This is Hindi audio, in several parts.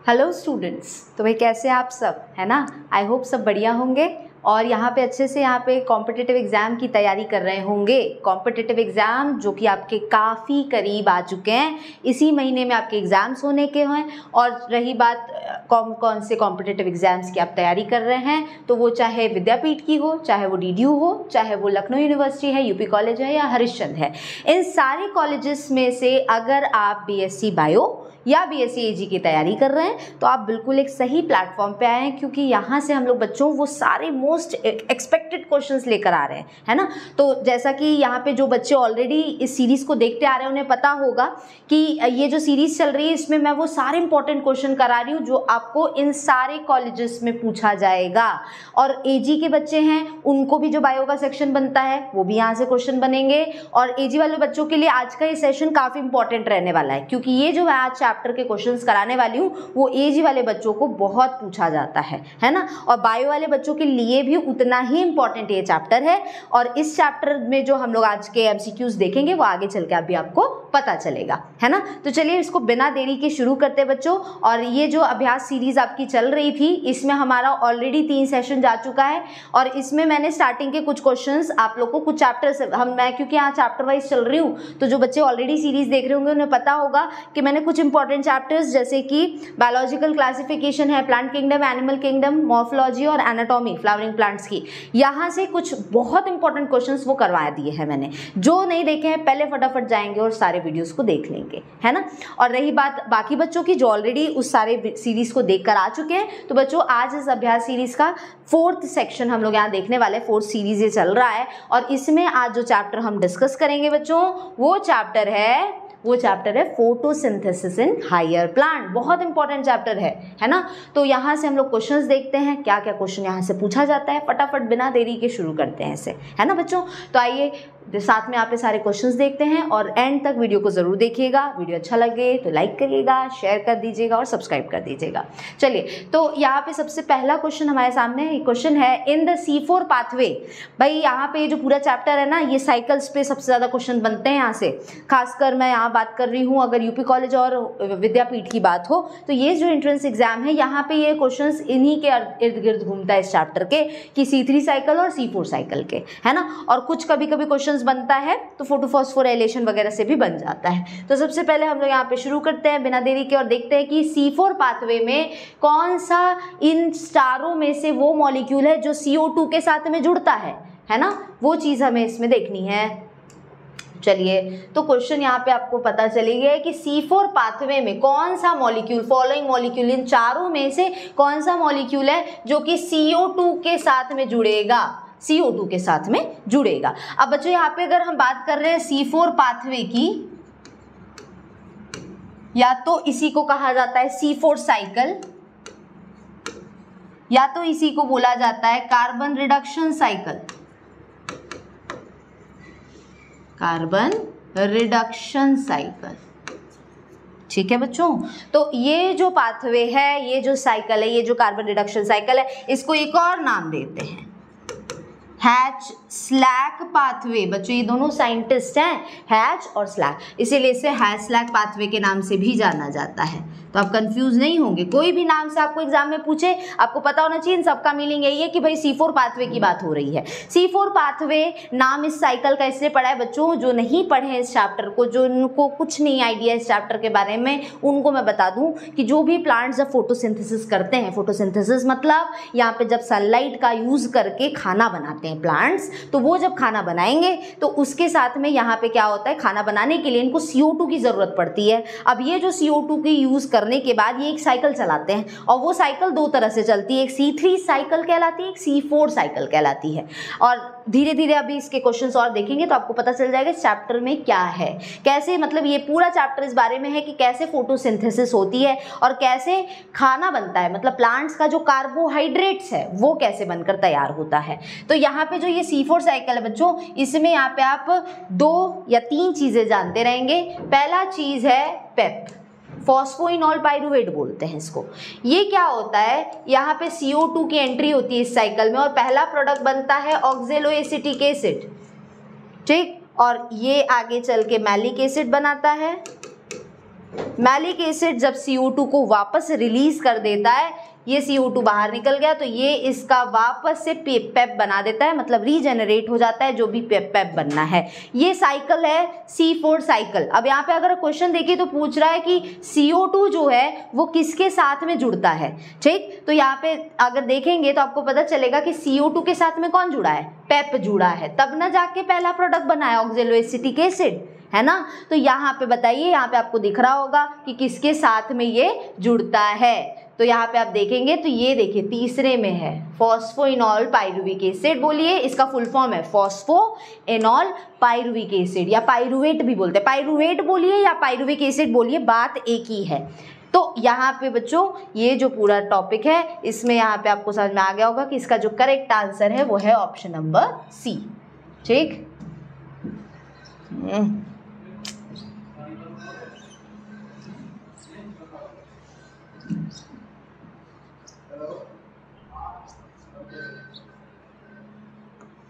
हेलो स्टूडेंट्स, तो भाई कैसे आप सब, है ना। आई होप सब बढ़िया होंगे और यहाँ पे अच्छे से यहाँ पे कॉम्पिटिटिव एग्ज़ाम की तैयारी कर रहे होंगे। कॉम्पिटिटिव एग्ज़ाम जो कि आपके काफ़ी करीब आ चुके हैं, इसी महीने में आपके एग्ज़ाम्स होने के हैं। और रही बात कौन से कॉम्पिटिटिव एग्ज़ाम्स की आप तैयारी कर रहे हैं, तो वो चाहे विद्यापीठ की हो, चाहे वो DDU हो, चाहे वो लखनऊ यूनिवर्सिटी है, UP कॉलेज है या हरिश्चंद्र है, इन सारे कॉलेजेस में से अगर आप BSc बायो या BSc AG की तैयारी कर रहे हैं तो आप बिल्कुल एक सही प्लेटफॉर्म पे आए हैं, क्योंकि यहाँ से हम लोग बच्चों वो सारे मोस्ट एक्सपेक्टेड क्वेश्चंस लेकर आ रहे हैं, है ना। तो जैसा कि यहाँ पे जो बच्चे ऑलरेडी इस सीरीज़ को देखते आ रहे हैं उन्हें पता होगा कि ये जो सीरीज़ चल रही है इसमें मैं वो सारे इंपॉर्टेंट क्वेश्चन करा रही हूँ जो आपको इन सारे कॉलेजेस में पूछा जाएगा। और AG के बच्चे हैं उनको भी जो बायो का सेक्शन बनता है वो भी यहाँ से क्वेश्चन बनेंगे। और AG वाले बच्चों के लिए आज का ये सेशन काफ़ी इंपॉर्टेंट रहने वाला है, क्योंकि ये जो मैं आज चैप्टर के क्वेश्चंस कराने वाली हूँ वो AG वाले बच्चों को बहुत पूछा जाता है ना। और बायो वाले बच्चों के लिए भी उतना ही इंपॉर्टेंट ये चैप्टर है। और इस चैप्टर में जो हम लोग आज के MCQs देखेंगे वो आगे चल के अभी आपको पता चलेगा, है ना। तो चलिए इसको बिना देरी के शुरू करते हैं बच्चों। और ये जो अभ्यास सीरीज आपकी चल रही थी इसमें हमारा ऑलरेडी 3 सेशन जा चुका है। और इसमें मैंने स्टार्टिंग के कुछ क्वेश्चंस आप लोग को कुछ चैप्टर्स मैं क्योंकि यहाँ चैप्टर वाइज चल रही हूँ तो जो बच्चे ऑलरेडी सीरीज देख रहे होंगे उन्हें पता होगा कि मैंने कुछ इंपॉर्टेंट चैप्टर्स जैसे कि बायोलॉजिकल क्लासिफिकेशन है, plant kingdom, animal kingdom, morphology और एनाटॉमी फ्लावरिंग प्लांट्स की, यहाँ से कुछ बहुत इंपॉर्टेंट क्वेश्चंस वो करवा दिए हैं मैंने। जो नहीं देखे हैं पहले फटाफट जाएंगे और सारे वीडियोस को देख लेंगे, है ना। और रही बात बाकी बच्चों की जो ऑलरेडी उस सारे सीरीज को देखकर आ चुके हैं, तो बच्चों आज इस अभ्यास सीरीज का 4th सेक्शन हम लोग यहाँ देखने वाले। 4th सीरीज ये चल रहा है और इसमें आज जो चैप्टर हम डिस्कस करेंगे बच्चों वो चैप्टर है फोटोसिंथेसिस इन हायर प्लांट। बहुत इंपॉर्टेंट चैप्टर है ना। तो यहाँ से हम लोग क्वेश्चंस देखते हैं, क्या क्या क्वेश्चन यहाँ से पूछा जाता है। फटाफट बिना देरी के शुरू करते हैं इसे, है ना बच्चों। तो आइए साथ में आप ये सारे क्वेश्चंस देखते हैं और एंड तक वीडियो को जरूर देखिएगा। वीडियो अच्छा लगे तो लाइक करिएगा, शेयर कर दीजिएगा और सब्सक्राइब कर दीजिएगा। चलिए, तो यहाँ पे सबसे पहला क्वेश्चन हमारे सामने है। क्वेश्चन है इन द C4 पाथवे। भाई यहाँ पे जो पूरा चैप्टर है ना, ये साइकिल्स पे सबसे ज्यादा क्वेश्चन बनते हैं यहाँ से। खासकर मैं यहाँ बात कर रही हूँ अगर UP कॉलेज और विद्यापीठ की बात हो तो ये जो एंट्रेंस एग्जाम है यहाँ पे ये क्वेश्चन इन्हीं के इर्द गिर्द घूमता है इस चैप्टर के, कि C3 साइकिल और C4 साइकिल के, है ना। और कुछ कभी कभी क्वेश्चन बनता है तो फोटोफॉस्फोराइलेशन वगैरह से भी बन जाता है। तो सबसे पहले हम लोग यहाँ पे शुरू करते हैं बिना देरी के और देखते हैं कि C4 पाथवे में कौन सा इन स्टारों में से वो मॉलिक्यूल है जो CO2 के साथ में जुड़ता है ना। वो चीज हमें इसमें देखनी है। चलिए, तो क्वेश्चन यहाँ पे आपको पता चली गया है कि C4 पाथवे में कौन सा मॉलिक्यूल, फॉलोइंग मॉलिक्यूल, इन चारों में से कौन सा मॉलिक्यूल है जो कि CO2 के साथ में जुड़ेगा, CO2 के साथ में जुड़ेगा। अब बच्चों यहाँ पे अगर हम बात कर रहे हैं C4 पाथवे की, या तो इसी को कहा जाता है C4 साइकिल या तो इसी को बोला जाता है carbon reduction cycle. Carbon reduction cycle, ठीक है बच्चों। तो ये जो पाथवे है, ये जो साइकिल है, ये जो कार्बन रिडक्शन साइकिल है, इसको एक और नाम देते हैं हैच स्लैक पाथवे। बच्चों ये दोनों साइंटिस्ट हैं, हैच और स्लैक, इसीलिए इसे हैच स्लैक पाथवे के नाम से भी जाना जाता है। तो आप कंफ्यूज नहीं होंगे, कोई भी नाम से आपको एग्जाम में पूछे आपको पता होना चाहिए इन सबका मीनिंग यही है कि भाई C4 पाथवे की बात हो रही है। C4 पाथवे नाम इस साइकिल का इसलिए पड़ा है बच्चों, जो नहीं पढ़े हैं इस चैप्टर को, जो उनको कुछ नहीं आइडिया इस चैप्टर के बारे में, उनको मैं बता दूं कि जो भी प्लांट्स जब फोटोसिंथेसिस करते हैं, फोटोसिंथेसिस मतलब यहाँ पे जब सनलाइट का यूज करके खाना बनाते हैं प्लांट्स, तो वो जब खाना बनाएंगे तो उसके साथ में यहाँ पे क्या होता है, खाना बनाने के लिए इनको CO2 की जरूरत पड़ती है। अब ये जो CO2 की यूज करने के बाद ये एक साइकिल चलाते हैं और वो साइकिल 2 तरह से चलती है, एक C3 साइकिल कहलाती है, एक C4 साइकिल कहलाती है। और धीरे धीरे अभी इसके क्वेश्चंस और देखेंगे तो आपको पता चल जाएगा इस चैप्टर में क्या है, कैसे, मतलब ये पूरा चैप्टर इस बारे में है कि कैसे फोटोसिंथेसिस होती है और कैसे खाना बनता है, मतलब प्लांट्स का जो कार्बोहाइड्रेट्स है वो कैसे बनकर तैयार होता है। तो यहाँ पे जो ये C4 साइकिल है बच्चों, इसमें यहाँ पे आप 2 या 3 चीजें जानते रहेंगे। पहला चीज है पेप, फॉस्फोइनॉल पाइरुवेट बोलते हैं इसको। ये क्या होता है, यहाँ पे CO2 की एंट्री होती है इस साइकिल में और पहला प्रोडक्ट बनता है ऑक्जेलोएसिटिक एसिड, ठीक। और ये आगे चल के मैलिक एसिड बनाता है मैलिक एसिड जब CO2 को वापस रिलीज कर देता है, ये CO2 बाहर निकल गया तो ये इसका वापस से पेप बना देता है, मतलब रीजेनरेट हो जाता है जो भी पेप बनना है। ये साइकिल है C4 साइकिल। अब यहाँ पे अगर क्वेश्चन देखिए तो पूछ रहा है कि CO2 जो है वो किसके साथ में जुड़ता है, ठीक। तो यहाँ पे अगर देखेंगे तो आपको पता चलेगा कि CO2 के साथ में कौन जुड़ा है, पेप जुड़ा है, तब ना जाके पहला प्रोडक्ट बना है ऑक्जेलोएसिटिक एसिड, है ना। तो यहाँ पे बताइए, यहाँ पे आपको दिख रहा होगा कि किसके साथ में ये जुड़ता है। तो यहाँ पे आप देखेंगे तो ये देखिए तीसरे में है फॉस्फोइनॉल पाइरुविक एसिड। बोलिए, इसका फुल फॉर्म है फॉस्फोइनॉल पाइरुविक एसिड या पाइरुवेट भी बोलते हैं। पाइरुवेट बोलिए या पाइरुविक एसिड बोलिए, बात एक ही है। तो यहाँ पे बच्चों ये जो पूरा टॉपिक है इसमें यहाँ पे आपको समझ में आ गया होगा कि इसका जो करेक्ट आंसर है वो है ऑप्शन नंबर सी, ठीक।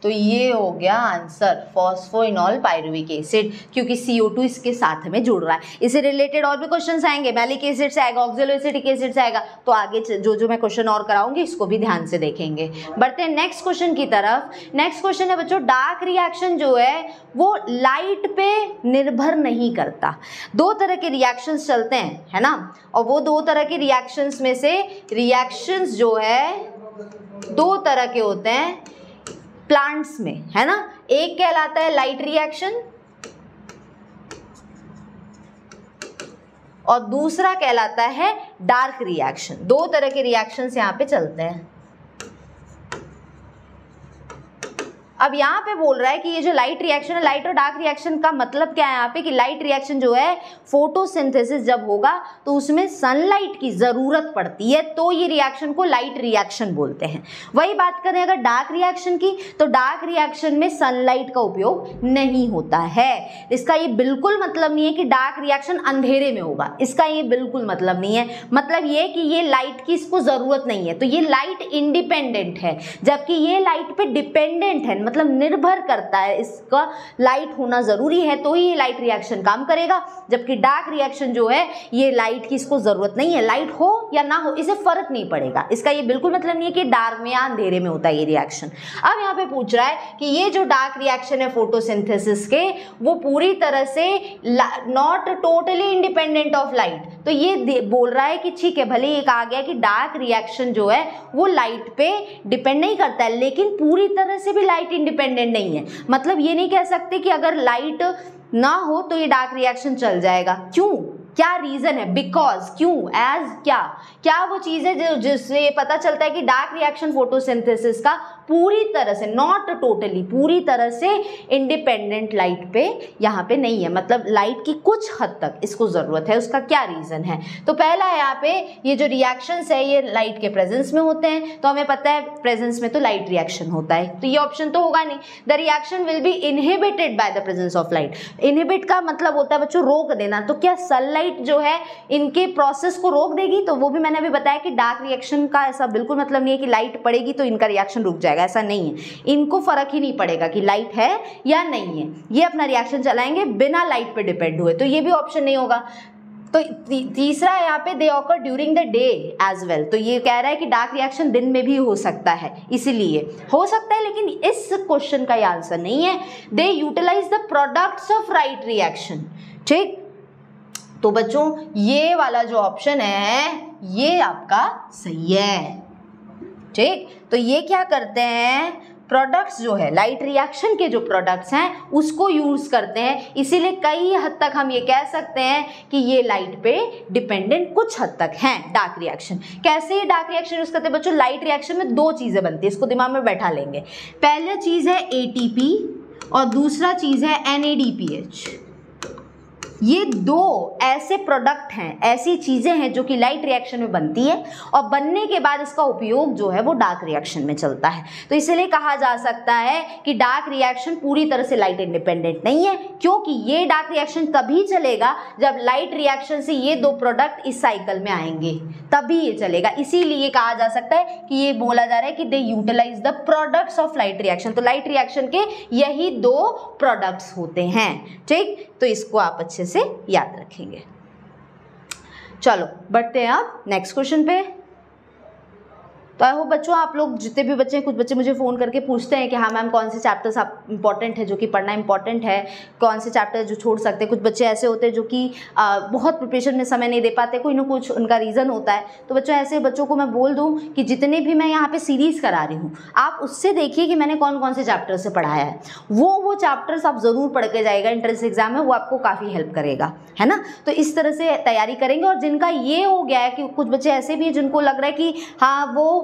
तो ये हो गया आंसर फॉस्फोइनॉल पाइरुविक एसिड, क्योंकि CO2 इसके साथ में जुड़ रहा है। इससे रिलेटेड और भी क्वेश्चंस आएंगे, मैलिक एसिड से आएगा, ऑक्जेलोएसिटिक एसिड से आएगा, तो आगे जो मैं क्वेश्चन और कराऊंगी इसको भी ध्यान से देखेंगे। बढ़ते हैं नेक्स्ट क्वेश्चन की तरफ। नेक्स्ट क्वेश्चन है बच्चों, डार्क रिएक्शन जो है वो लाइट पे निर्भर नहीं करता। दो तरह के रिएक्शंस चलते हैं, है ना, और वो दो तरह के रिएक्शंस में से रिएक्शंस जो है दो तरह के होते हैं प्लांट्स में, है ना। एक कहलाता है लाइट रिएक्शन और दूसरा कहलाता है डार्क रिएक्शन। दो तरह के रिएक्शंस यहाँ पे चलते हैं। अब यहाँ पे बोल रहा है कि ये जो लाइट रिएक्शन है, लाइट और डार्क रिएक्शन का मतलब क्या है यहाँ पे कि लाइट रिएक्शन जो है फोटोसिंथेसिस जब होगा तो उसमें सनलाइट की जरूरत पड़ती है, तो ये रिएक्शन को लाइट रिएक्शन बोलते हैं। वही बात करें अगर डार्क रिएक्शन की, तो डार्क रिएक्शन में सनलाइट का उपयोग नहीं होता है। इसका ये बिल्कुल मतलब नहीं है कि डार्क रिएक्शन अंधेरे में होगा, इसका ये बिल्कुल मतलब नहीं है। मतलब ये कि ये लाइट की इसको जरूरत नहीं है, तो ये लाइट इंडिपेंडेंट है, जबकि ये लाइट पे डिपेंडेंट है, मतलब निर्भर करता है, इसका लाइट होना जरूरी है तो ही ये लाइट रिएक्शन काम करेगा। जबकि डार्क रिएक्शन जो है ये लाइट की इसको जरूरत नहीं है, लाइट हो या ना हो इसे फर्क नहीं पड़ेगा। इसका ये बिल्कुल मतलब नहीं है कि डार्क में या अंधेरे में होता है ये रिएक्शन। अब यहाँ पे पूछ रहा है कि ये जो डार्क रिएक्शन है फोटोसिंथेसिस के, वो पूरी तरह से not totally independent of light. तो ये बोल रहा है कि ठीक है, भले एक आ गया कि डार्क रिएक्शन जो है वो लाइट पे डिपेंड नहीं करता है, लेकिन पूरी तरह से भी लाइट इंडिपेंडेंट नहीं है। मतलब ये नहीं कह सकते कि अगर लाइट ना हो तो ये डार्क रिएक्शन चल जाएगा। क्यों, क्या रीजन है, बिकॉज, क्यों, एज, क्या वो चीज है जिससे पता चलता है कि डार्क रिएक्शन फोटोसिंथेसिस का पूरी तरह से, नॉट टोटली, पूरी तरह से इंडिपेंडेंट लाइट पे यहाँ पे नहीं है, मतलब लाइट की कुछ हद तक इसको जरूरत है। उसका क्या रीजन है? तो पहला है यहाँ पे ये जो रिएक्शंस है ये लाइट के प्रेजेंस में होते हैं, तो हमें पता है प्रेजेंस में तो लाइट रिएक्शन होता है, तो ये ऑप्शन तो होगा नहीं। The reaction will be inhibited by the presence of light. Inhibit का मतलब होता है बच्चों रोक देना, तो क्या सनलाइट जो है इनके प्रोसेस को रोक देगी? तो वो भी मैंने अभी बताया कि डार्क रिएक्शन का ऐसा बिल्कुल मतलब नहीं है कि लाइट पड़ेगी तो इनका रिएक्शन रुक जाएगा, ऐसा नहीं है। इनको फर्क ही नहीं पड़ेगा कि लाइट है या नहीं है, ये अपना रिएक्शन चलाएंगे बिना लाइट पे डिपेंड हुए, तो ये भी ऑप्शन नहीं होगा। तो तीसरा है यहाँ पे they occur during the day as well, तो ये कह रहा है कि डार्क रिएक्शन दिन में भी हो सकता है, इसीलिए हो सकता है, लेकिन इस क्वेश्चन का ये आंसर नहीं है। They utilize the products of light reaction, ठीक। तो बच्चों ये वाला जो ऑप्शन है ये आपका सही है, ठीक। तो ये क्या करते हैं, प्रोडक्ट्स जो है लाइट रिएक्शन के जो प्रोडक्ट्स हैं उसको यूज करते हैं, इसीलिए कई हद तक हम ये कह सकते हैं कि ये लाइट पे डिपेंडेंट कुछ हद तक हैं डार्क रिएक्शन। कैसे ये डार्क रिएक्शन यूज करते हैं बच्चों? लाइट रिएक्शन में दो चीजें बनती है, इसको दिमाग में बैठा लेंगे। पहला चीज है ATP और दूसरा चीज है NADPH। ये दो ऐसे प्रोडक्ट हैं, ऐसी चीजें हैं जो कि लाइट रिएक्शन में बनती है और बनने के बाद इसका उपयोग जो है वो डार्क रिएक्शन में चलता है। तो इसलिए कहा जा सकता है कि डार्क रिएक्शन पूरी तरह से लाइट इंडिपेंडेंट नहीं है, क्योंकि ये डार्क रिएक्शन तभी चलेगा जब लाइट रिएक्शन से ये दो प्रोडक्ट इस साइकिल में आएंगे, तभी ये चलेगा। इसीलिए कहा जा सकता है कि ये बोला जा रहा है कि they utilize the products of light reaction. तो लाइट रिएक्शन के यही दो प्रोडक्ट्स होते हैं, ठीक। तो इसको आप अच्छे से याद रखेंगे। चलो बढ़ते हैं अब नेक्स्ट क्वेश्चन पे। तो आई होप बच्चों आप लोग जितने भी बच्चे हैं, कुछ बच्चे मुझे फ़ोन करके पूछते हैं कि हाँ मैम कौन से चैप्टर्स आप इंपॉर्टेंट है जो कि पढ़ना इंपॉर्टेंट है, कौन से चैप्टर जो छोड़ सकते हैं। कुछ बच्चे ऐसे होते हैं जो कि बहुत प्रिपरेशन में समय नहीं दे पाते, कोई ना कुछ उनका रीज़न होता है। तो बच्चों ऐसे बच्चों को मैं बोल दूँ कि जितने भी मैं यहाँ पर सीरीज़ करा रही हूँ आप उससे देखिए कि मैंने कौन कौन से चैप्टर से पढ़ाया है, वो चैप्टर्स आप ज़रूर पढ़ के जाएगा एंट्रेंस एग्जाम में, वो आपको काफ़ी हेल्प करेगा, है ना। तो इस तरह से तैयारी करेंगे। और जिनका ये हो गया है कि कुछ बच्चे ऐसे भी हैं जिनको लग रहा है कि हाँ वो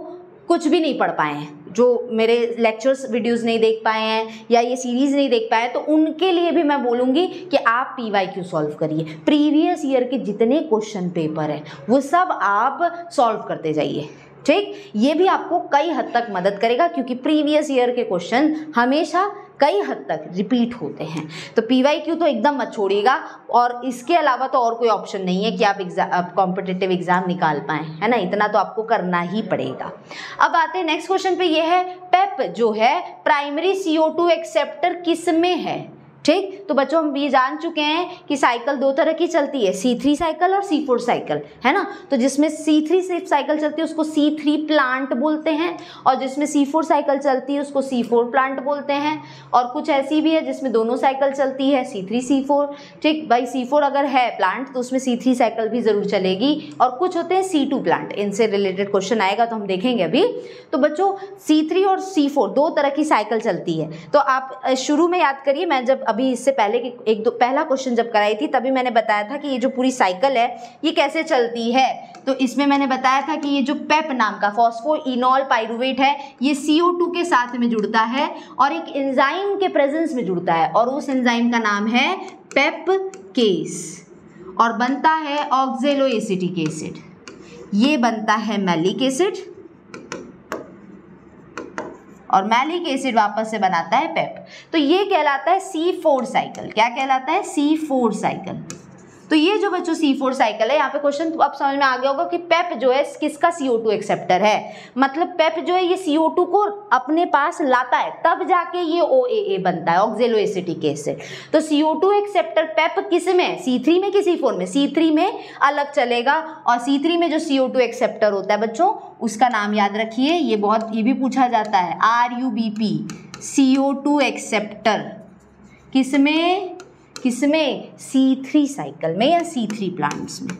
कुछ भी नहीं पढ़ पाए हैं, जो मेरे लेक्चर्स वीडियोस नहीं देख पाए हैं या ये सीरीज़ नहीं देख पाए, तो उनके लिए भी मैं बोलूँगी कि आप PYQ सॉल्व करिए। प्रीवियस ईयर के जितने क्वेश्चन पेपर हैं वो सब आप सॉल्व करते जाइए, ठीक। ये भी आपको कई हद तक मदद करेगा क्योंकि प्रीवियस ईयर के क्वेश्चन हमेशा कई हद तक रिपीट होते हैं। तो PYQ तो एकदम मत छोड़िएगा। और इसके अलावा तो और कोई ऑप्शन नहीं है कि आप कॉम्पिटिटिव एग्जाम निकाल पाएँ, है ना। इतना तो आपको करना ही पड़ेगा। अब आते हैं नेक्स्ट क्वेश्चन पे। ये है पेप जो है प्राइमरी CO2 एक्सेप्टर किस में है, ठीक। तो बच्चों हम ये जान चुके हैं कि साइकिल दो तरह की चलती है, C3 साइकिल और C4 साइकिल, है ना। तो जिसमें C3 साइकिल चलती है उसको C3 प्लांट बोलते हैं, और जिसमें C4 साइकिल चलती है उसको C4 प्लांट बोलते हैं। और कुछ ऐसी भी है जिसमें दोनों साइकिल चलती है, C3 C4, ठीक। भाई C4 अगर है प्लांट तो उसमें C3 साइकिल भी ज़रूर चलेगी। और कुछ होते हैं C2 प्लांट, इनसे रिलेटेड क्वेश्चन आएगा तो हम देखेंगे अभी। तो बच्चों C3 और C4 दो तरह की साइकिल चलती है। तो आप शुरू में याद करिए, मैं जब अभी इससे पहले कि पहला क्वेश्चन जब कराई थी तभी मैंने बताया था कि ये जो पूरी साइकिल है ये कैसे चलती है। तो इसमें मैंने बताया था कि ये जो पेप नाम का फॉस्फोइनोल पाइरुवेट है ये CO2 के साथ में जुड़ता है और एक एंजाइम के प्रेजेंस में जुड़ता है, और उस एंजाइम का नाम है पेपकेस, और बनता है ऑक्जेलोएसिटिक एसिड। ये बनता है मैलिक एसिड, और मैलिक एसिड वापस से बनाता है पेप। तो ये कहलाता है C4 साइकिल। क्या कहलाता है? C4 cycle. तो ये जो बच्चों C4 साइकिल है, यहाँ पे क्वेश्चन तो अब समझ में आ गया होगा कि पेप जो है किसका CO2 एक्सेप्टर है। मतलब पेप जो है ये CO2 को अपने पास लाता है तब जाके ये OAA बनता है, ऑक्जेलोएसिटिक एसिड। तो CO2 एक्सेप्टर पेप किस में? C3 में कि C4 में? C3 में अलग चलेगा। और C3 में जो CO2 एक्सेप्टर होता है बच्चों उसका नाम याद रखिए, ये भी पूछा जाता है, RUBP CO2 एक्सेप्टर किसमें? C3 साइकिल में या C3 प्लांट्स में।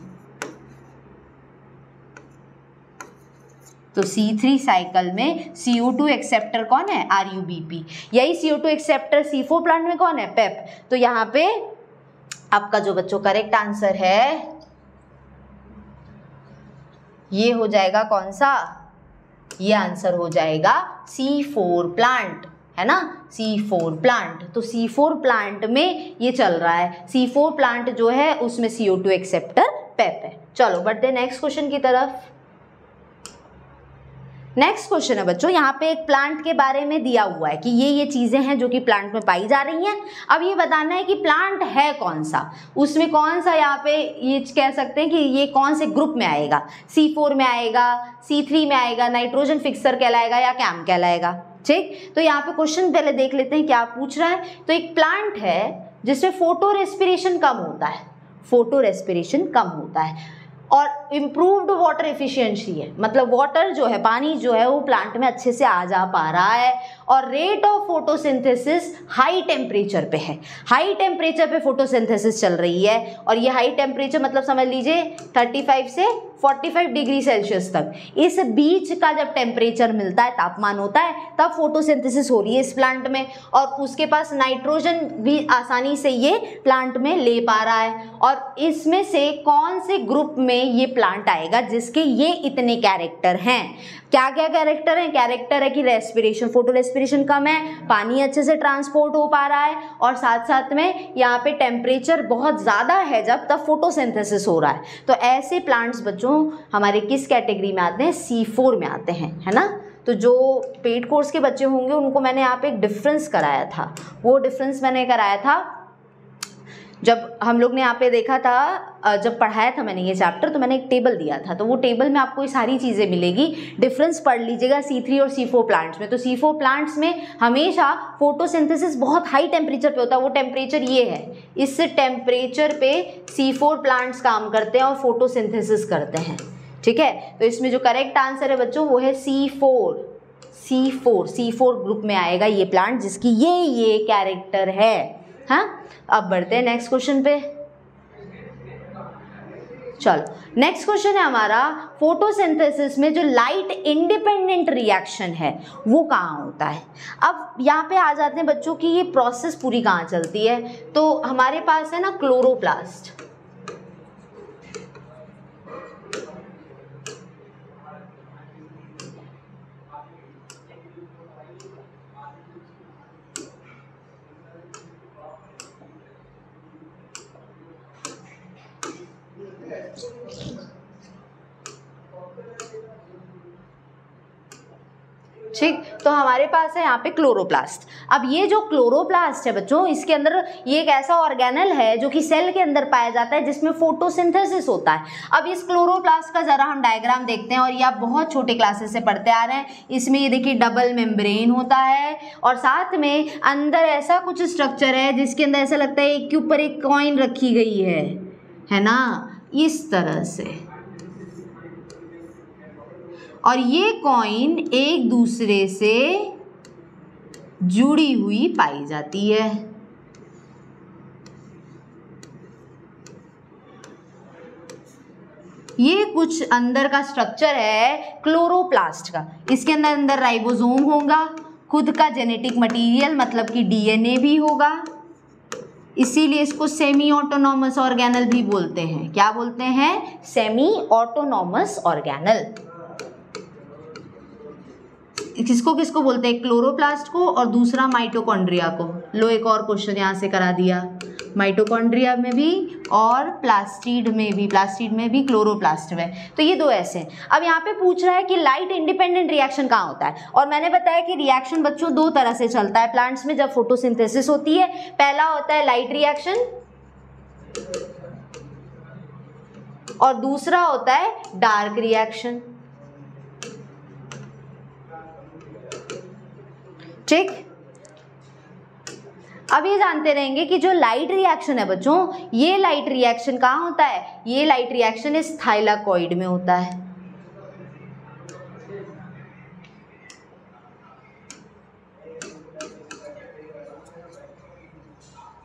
तो C3 साइकिल में CO2 एक्सेप्टर कौन है? RUBP। यही CO2 एक्सेप्टर C4 प्लांट में कौन है? पेप। तो यहाँ पे आपका जो बच्चों करेक्ट आंसर है ये हो जाएगा कौन सा? ये आंसर हो जाएगा C4 प्लांट, है ना, C4 प्लांट। तो C4 प्लांट में ये चल रहा है। C4 प्लांट जो है उसमें CO2 एक्सेप्टर पेप है। चलो बढ़ते हैं नेक्स्ट क्वेश्चन की तरफ। नेक्स्ट क्वेश्चन है बच्चों, यहाँ पे एक प्लांट के बारे में दिया हुआ है कि ये चीजें हैं जो कि प्लांट में पाई जा रही हैं। अब ये बताना है कि प्लांट है कौन सा, उसमें कौन सा, यहाँ पे ये कह सकते हैं कि ये कौन से ग्रुप में आएगा, C4 में आएगा, C3 में आएगा, नाइट्रोजन फिक्सर कहलाएगा या कैम कहलाएगा। ठीक, तो यहाँ पे क्वेश्चन पहले देख लेते हैं क्या पूछ रहा है। तो एक प्लांट है जिसमें फोटो रेस्पिरेशन कम होता है, फोटो रेस्पिरेशन कम होता है और इम्प्रूव्ड वाटर एफिशिएंसी है, मतलब वाटर जो है, पानी जो है वो प्लांट में अच्छे से आ जा पा रहा है। और rate of photosynthesis high temperature पे है, हाई टेम्परेचर पे फोटोसिंथेसिस चल रही है। और ये हाई टेम्परेचर मतलब समझ लीजिए 35 से 45 डिग्री सेल्सियस तक, इस बीच का जब टेम्परेचर मिलता है, तापमान होता है, तब फोटोसिंथेसिस हो रही है इस प्लांट में। और उसके पास नाइट्रोजन भी आसानी से ये प्लांट में ले पा रहा है। और इसमें से कौन से ग्रुप में ये प्लांट आएगा जिसके ये इतने कैरेक्टर हैं? क्या क्या कैरेक्टर हैं? कैरेक्टर है कि रेस्पिरेशन, फोटो रेस्पिरेशन कम है, पानी अच्छे से ट्रांसपोर्ट हो पा रहा है, और साथ साथ में यहाँ पे टेम्परेचर बहुत ज़्यादा है जब, तब फोटोसिंथेसिस हो रहा है। तो ऐसे प्लांट्स बच्चों हमारे किस कैटेगरी में आते हैं? C4 में आते हैं, है ना। तो जो पेड कोर्स के बच्चे होंगे उनको मैंने यहाँ पे एक डिफरेंस कराया था, वो डिफरेंस मैंने कराया था जब हम लोग ने यहाँ पे देखा था, जब पढ़ाया था मैंने ये चैप्टर, तो मैंने एक टेबल दिया था, तो वो टेबल में आपको ये सारी चीज़ें मिलेगी। डिफरेंस पढ़ लीजिएगा C3 और C4 प्लांट्स में। तो C4 प्लांट्स में हमेशा फोटोसिंथेसिस बहुत हाई टेम्परेचर पे होता है, वो टेम्परेचर ये है, इस टेम्परेचर पे C4 प्लांट्स काम करते हैं और फोटोसिंथेसिस करते हैं, ठीक है। तो इसमें जो करेक्ट आंसर है बच्चों वो है C4 ग्रुप में आएगा ये प्लांट, जिसकी ये कैरेक्टर है। हाँ, अब बढ़ते हैं नेक्स्ट क्वेश्चन पे। चलो नेक्स्ट क्वेश्चन है हमारा, फोटोसिंथेसिस में जो लाइट इंडिपेंडेंट रिएक्शन है वो कहाँ होता है। अब यहाँ पे आ जाते हैं बच्चों की ये प्रोसेस पूरी कहाँ चलती है। तो हमारे पास है ना क्लोरोप्लास्ट, ठीक। तो हमारे पास है यहाँ पे क्लोरोप्लास्ट। अब ये जो क्लोरोप्लास्ट है बच्चों, इसके अंदर ये एक ऐसा ऑर्गेनल है जो कि सेल के अंदर पाया जाता है जिसमें फोटोसिंथेसिस होता है। अब इस क्लोरोप्लास्ट का जरा हम डायग्राम देखते हैं, और ये आप बहुत छोटे क्लासेस से पढ़ते आ रहे हैं। इसमें ये देखिए डबल मेम्ब्रेन होता है, और साथ में अंदर ऐसा कुछ स्ट्रक्चर है जिसके अंदर ऐसा लगता है एक के ऊपर एक कॉइन रखी गई है ना, इस तरह से। और ये कॉइन एक दूसरे से जुड़ी हुई पाई जाती है। ये कुछ अंदर का स्ट्रक्चर है क्लोरोप्लास्ट का। इसके अंदर राइबोसोम होगा, खुद का जेनेटिक मटेरियल मतलब कि डीएनए भी होगा, इसीलिए इसको सेमी ऑटोनॉमस ऑर्गेनल भी बोलते हैं। क्या बोलते हैं? Semi autonomous organelle. किसको किसको बोलते हैं? क्लोरोप्लास्ट को, और दूसरा माइटोकॉन्ड्रिया को। लो एक और क्वेश्चन यहाँ से करा दिया, माइटोकॉन्ड्रिया में भी और प्लास्टिड में भी क्लोरोप्लास्ट में। तो ये दो ऐसे हैं। अब यहाँ पे पूछ रहा है कि लाइट इंडिपेंडेंट रिएक्शन कहाँ होता है, और मैंने बताया कि रिएक्शन बच्चों दो तरह से चलता है प्लांट्स में जब फोटोसिंथेसिस होती है। पहला होता है लाइट रिएक्शन और दूसरा होता है डार्क रिएक्शन, ठीक। अब ये जानते रहेंगे कि जो लाइट रिएक्शन है बच्चों, ये लाइट रिएक्शन कहाँ होता है? ये लाइट रिएक्शन इस थाइलाकॉइड में होता है।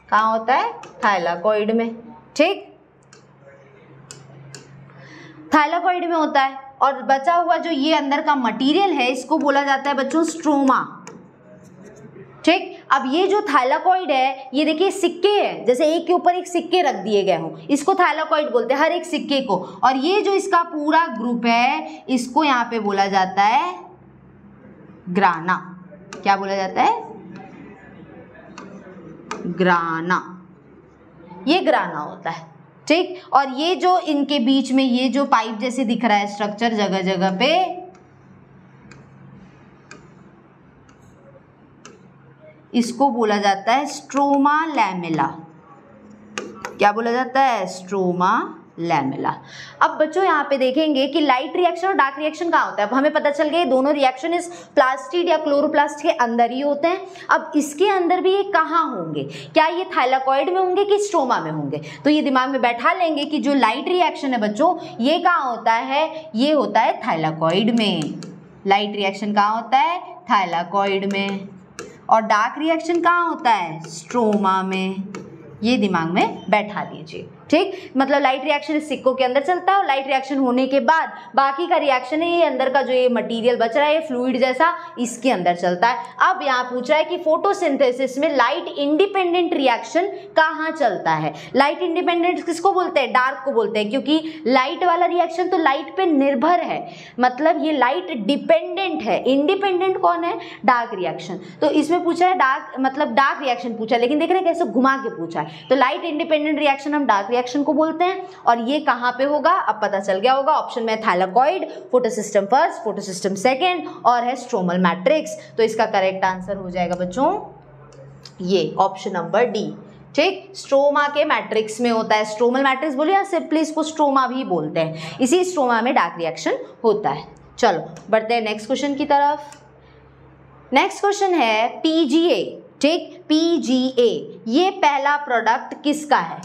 कहाँ होता है? थाइलाकॉइड में, ठीक। थाइलाकॉइड में होता है। और बचा हुआ जो ये अंदर का मटेरियल है इसको बोला जाता है बच्चों स्ट्रोमा, ठीक। अब ये जो थाइलाकॉइड है, ये देखिए सिक्के हैं, जैसे एक के ऊपर एक सिक्के रख दिए गए हों, इसको थाइलाकॉइड बोलते हैं, हर एक सिक्के को। और ये जो इसका पूरा ग्रुप है इसको यहाँ पे बोला जाता है ग्राना। क्या बोला जाता है? ग्राना। ये ग्राना होता है, ठीक। और ये जो इनके बीच में ये जो पाइप जैसे दिख रहा है स्ट्रक्चर जगह जगह पे, इसको बोला जाता है स्ट्रोमा लैमेला। क्या बोला जाता है? Stroma lamella. अब बच्चों यहाँ पे देखेंगे कि लाइट रिएक्शन और डार्क रिएक्शन कहाँ होता है। अब हमें पता चल गया दोनों रिएक्शन इस प्लास्टिड या क्लोरोप्लास्ट के अंदर ही होते हैं। अब इसके अंदर भी ये कहाँ होंगे? क्या ये थाइलाकॉइड में होंगे कि स्ट्रोमा में होंगे? तो ये दिमाग में बैठा लेंगे कि जो लाइट रिएक्शन है बच्चों, ये कहाँ होता है? ये होता है थाइलाकॉइड में। लाइट रिएक्शन कहाँ होता है? थाइलाकॉइड में। और डार्क रिएक्शन कहाँ होता है? स्ट्रोमा में। ये दिमाग में बैठा लीजिए, ठीक। मतलब लाइट रिएक्शन इस सिक्कों के अंदर चलता है, और लाइट रिएक्शन होने के बाद बाकी का रिएक्शन है ये अंदर का जो ये मटेरियल बच रहा है, ये फ्लूइड जैसा, इसके अंदर चलता है। अब यहाँ पूछ रहा है कि फोटोसिंथेसिस में लाइट इंडिपेंडेंट रिएक्शन कहाँ चलता है। लाइट इंडिपेंडेंट किसको बोलते हैं? डार्क को बोलते हैं, क्योंकि लाइट वाला रिएक्शन तो लाइट पे निर्भर है, मतलब ये लाइट डिपेंडेंट है। इंडिपेंडेंट कौन है? Dark reaction. तो इसमें पूछा है डार्क, मतलब डार्क रिएक्शन पूछा, लेकिन देख रहे हैं कैसे घुमा के पूछा है। तो लाइट इंडिपेंडेंट रिएक्शन हम डार्क रिएक्शन को बोलते हैं। और ये कहाँ पे होगा? अब पता चल गया होगा। ऑप्शन में thylakoid, photosystem first, photosystem second, और है स्ट्रोमल मैट्रिक्स। तो इसका करेक्ट आंसर हो जाएगा बच्चों ये ऑप्शन नंबर डी, ठीक, स्ट्रोमा के मैट्रिक्स में होता है। स्ट्रोमल मैट्रिक्स बोलिए या सिंपली इसको स्ट्रोमा भी बोलते हैं। इसी स्ट्रोमा में डार्क रिएक्शन होता है। चलो बढ़ते हैं नेक्स्ट क्वेश्चन की तरफ। नेक्स्ट क्वेश्चन है पीजीए। ठीक, पीजीए ये पहला प्रोडक्ट किसका है?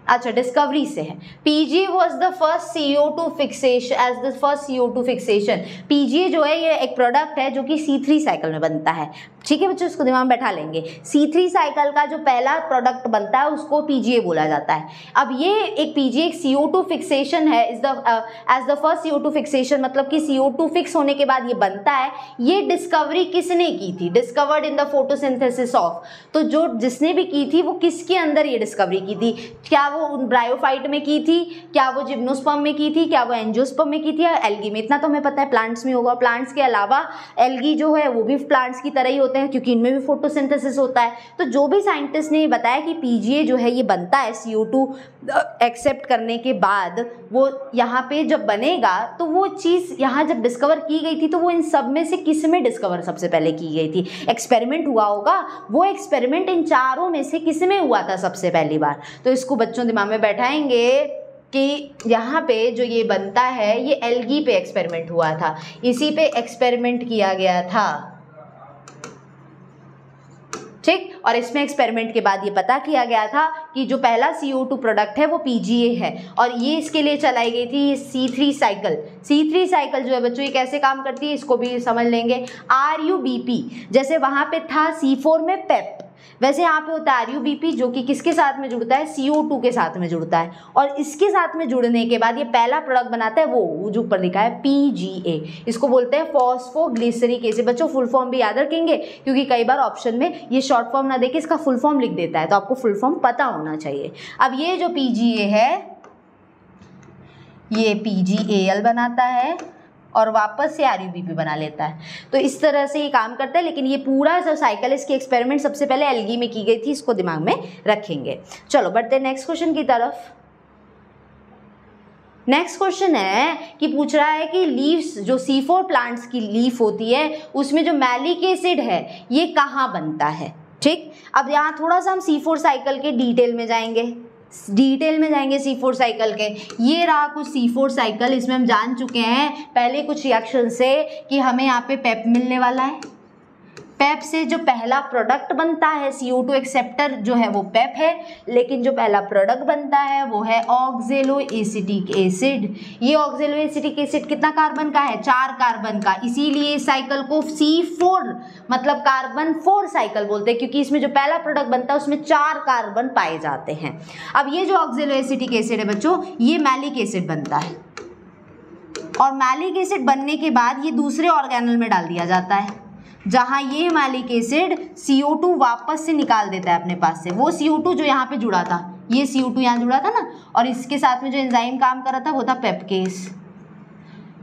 अच्छा, डिस्कवरी से है। PGA was the first CO2 fixation as the first CO2 fixation. PGA जो है ये एक प्रोडक्ट है जो कि C3 साइकिल में बनता है। ठीक है बच्चों, उसको दिमाग में बैठा लेंगे। C3 साइकिल का जो पहला प्रोडक्ट बनता है उसको PGA बोला जाता है। अब ये एक PGA एक CO2 फिक्सेशन है as the first CO2 fixation, मतलब कि CO2 फिक्स होने के बाद ये बनता है। ये डिस्कवरी किसने की थी? Discovered in the photosynthesis of. तो जो जिसने भी की थी वो किसके अंदर ये डिस्कवरी की थी? क्या वो ब्रायोफाइट में की थी, क्या वो जिम्नोस्पर्म में की थी, क्या वो एंजियोस्पर्म में की थी, या एल्गी में? इतना तो हमें पता है प्लांट्स में होगा। प्लांट्स के अलावा एल्गी जो है वो भी प्लांट्स की तरह ही होते हैं क्योंकि इनमें भी फोटोसिंथेसिस होता है। तो जो भी साइंटिस्ट ने बताया कि पीजीए जो है ये बनता है CO2 एक्सेप्ट करने के बाद, वो यहाँ पे जब बनेगा तो वो चीज़ यहाँ जब डिस्कवर की गई थी तो वो इन सब में से किस में डिस्कवर सबसे पहले की गई थी? एक्सपेरिमेंट हुआ होगा, वो एक्सपेरिमेंट इन चारों में से किस में हुआ था सबसे पहली बार? तो इसको बच्चों दिमाग में बैठाएंगे कि यहाँ पे जो ये बनता है ये एल्गी पे एक्सपेरिमेंट हुआ था, इसी पे एक्सपेरिमेंट किया गया था। ठीक, और इसमें एक्सपेरिमेंट के बाद ये पता किया गया था कि जो पहला CO2 प्रोडक्ट है वो PGA है, और ये इसके लिए चलाई गई थी C3 साइकिल। C3 साइकिल जो है बच्चों ये कैसे काम करती है इसको भी समझ लेंगे। RUBP, जैसे वहाँ पे था C4 में पेप, वैसे यहाँ पे होता है RUBP जो कि किसके साथ में जुड़ता है? CO2 के साथ में जुड़ता है, और इसके साथ में जुड़ने के बाद ये पहला प्रोडक्ट बनाता है वो जो ऊपर लिखा है PGA। इसको बोलते हैं फॉस्फोग्लिसरिक एसिड। बच्चों फुल फॉर्म भी याद रखेंगे क्योंकि कई बार ऑप्शन में ये शॉर्ट फॉर्म ना देके इसका फुल फॉर्म लिख देता है, तो आपको फुल फॉर्म पता होना चाहिए। अब ये जो PGA है ये PGAL बनाता है और वापस से RUBP बना लेता है। तो इस तरह से ये काम करता है, लेकिन ये पूरा जो साइकिल इसकी एक्सपेरिमेंट सबसे पहले एल्गी में की गई थी, इसको दिमाग में रखेंगे। चलो बढ़ते हैं नेक्स्ट क्वेश्चन की तरफ। नेक्स्ट क्वेश्चन है कि पूछ रहा है कि लीव्स जो C4 प्लांट्स की लीफ होती है उसमें जो मैलिक एसिड है ये कहाँ बनता है? ठीक, अब यहाँ थोड़ा सा हम C4 साइकिल के डिटेल में जाएंगे। C4 साइकिल के। ये रहा कुछ C4 साइकिल, इसमें हम जान चुके हैं पहले कुछ रिएक्शन से कि हमें यहाँ पे पेप मिलने वाला है। पेप से जो पहला प्रोडक्ट बनता है CO2 एक्सेप्टर जो है वो पेप है, लेकिन जो पहला प्रोडक्ट बनता है वो है ऑक्जेलोएसिटिक एसिड। ये ऑक्जेलोएसिटिक एसिड कितना कार्बन का है? 4 कार्बन का, इसीलिए इस साइकिल को C4 मतलब कार्बन 4 साइकिल बोलते हैं क्योंकि इसमें जो पहला प्रोडक्ट बनता है उसमें 4 कार्बन पाए जाते हैं। अब ये जो ऑक्जेलोएसिटिक एसिड है बच्चों ये मैलिक एसिड बनता है, और मैलिक एसिड बनने के बाद ये दूसरे ऑर्गेनल में डाल दिया जाता है जहाँ ये मैलिक एसिड CO2 वापस से निकाल देता है अपने पास से। वो CO2 जो यहाँ पे जुड़ा था, ये CO2 यहाँ जुड़ा था ना, और इसके साथ में जो एंजाइम काम कर रहा था वो था पेपकेस।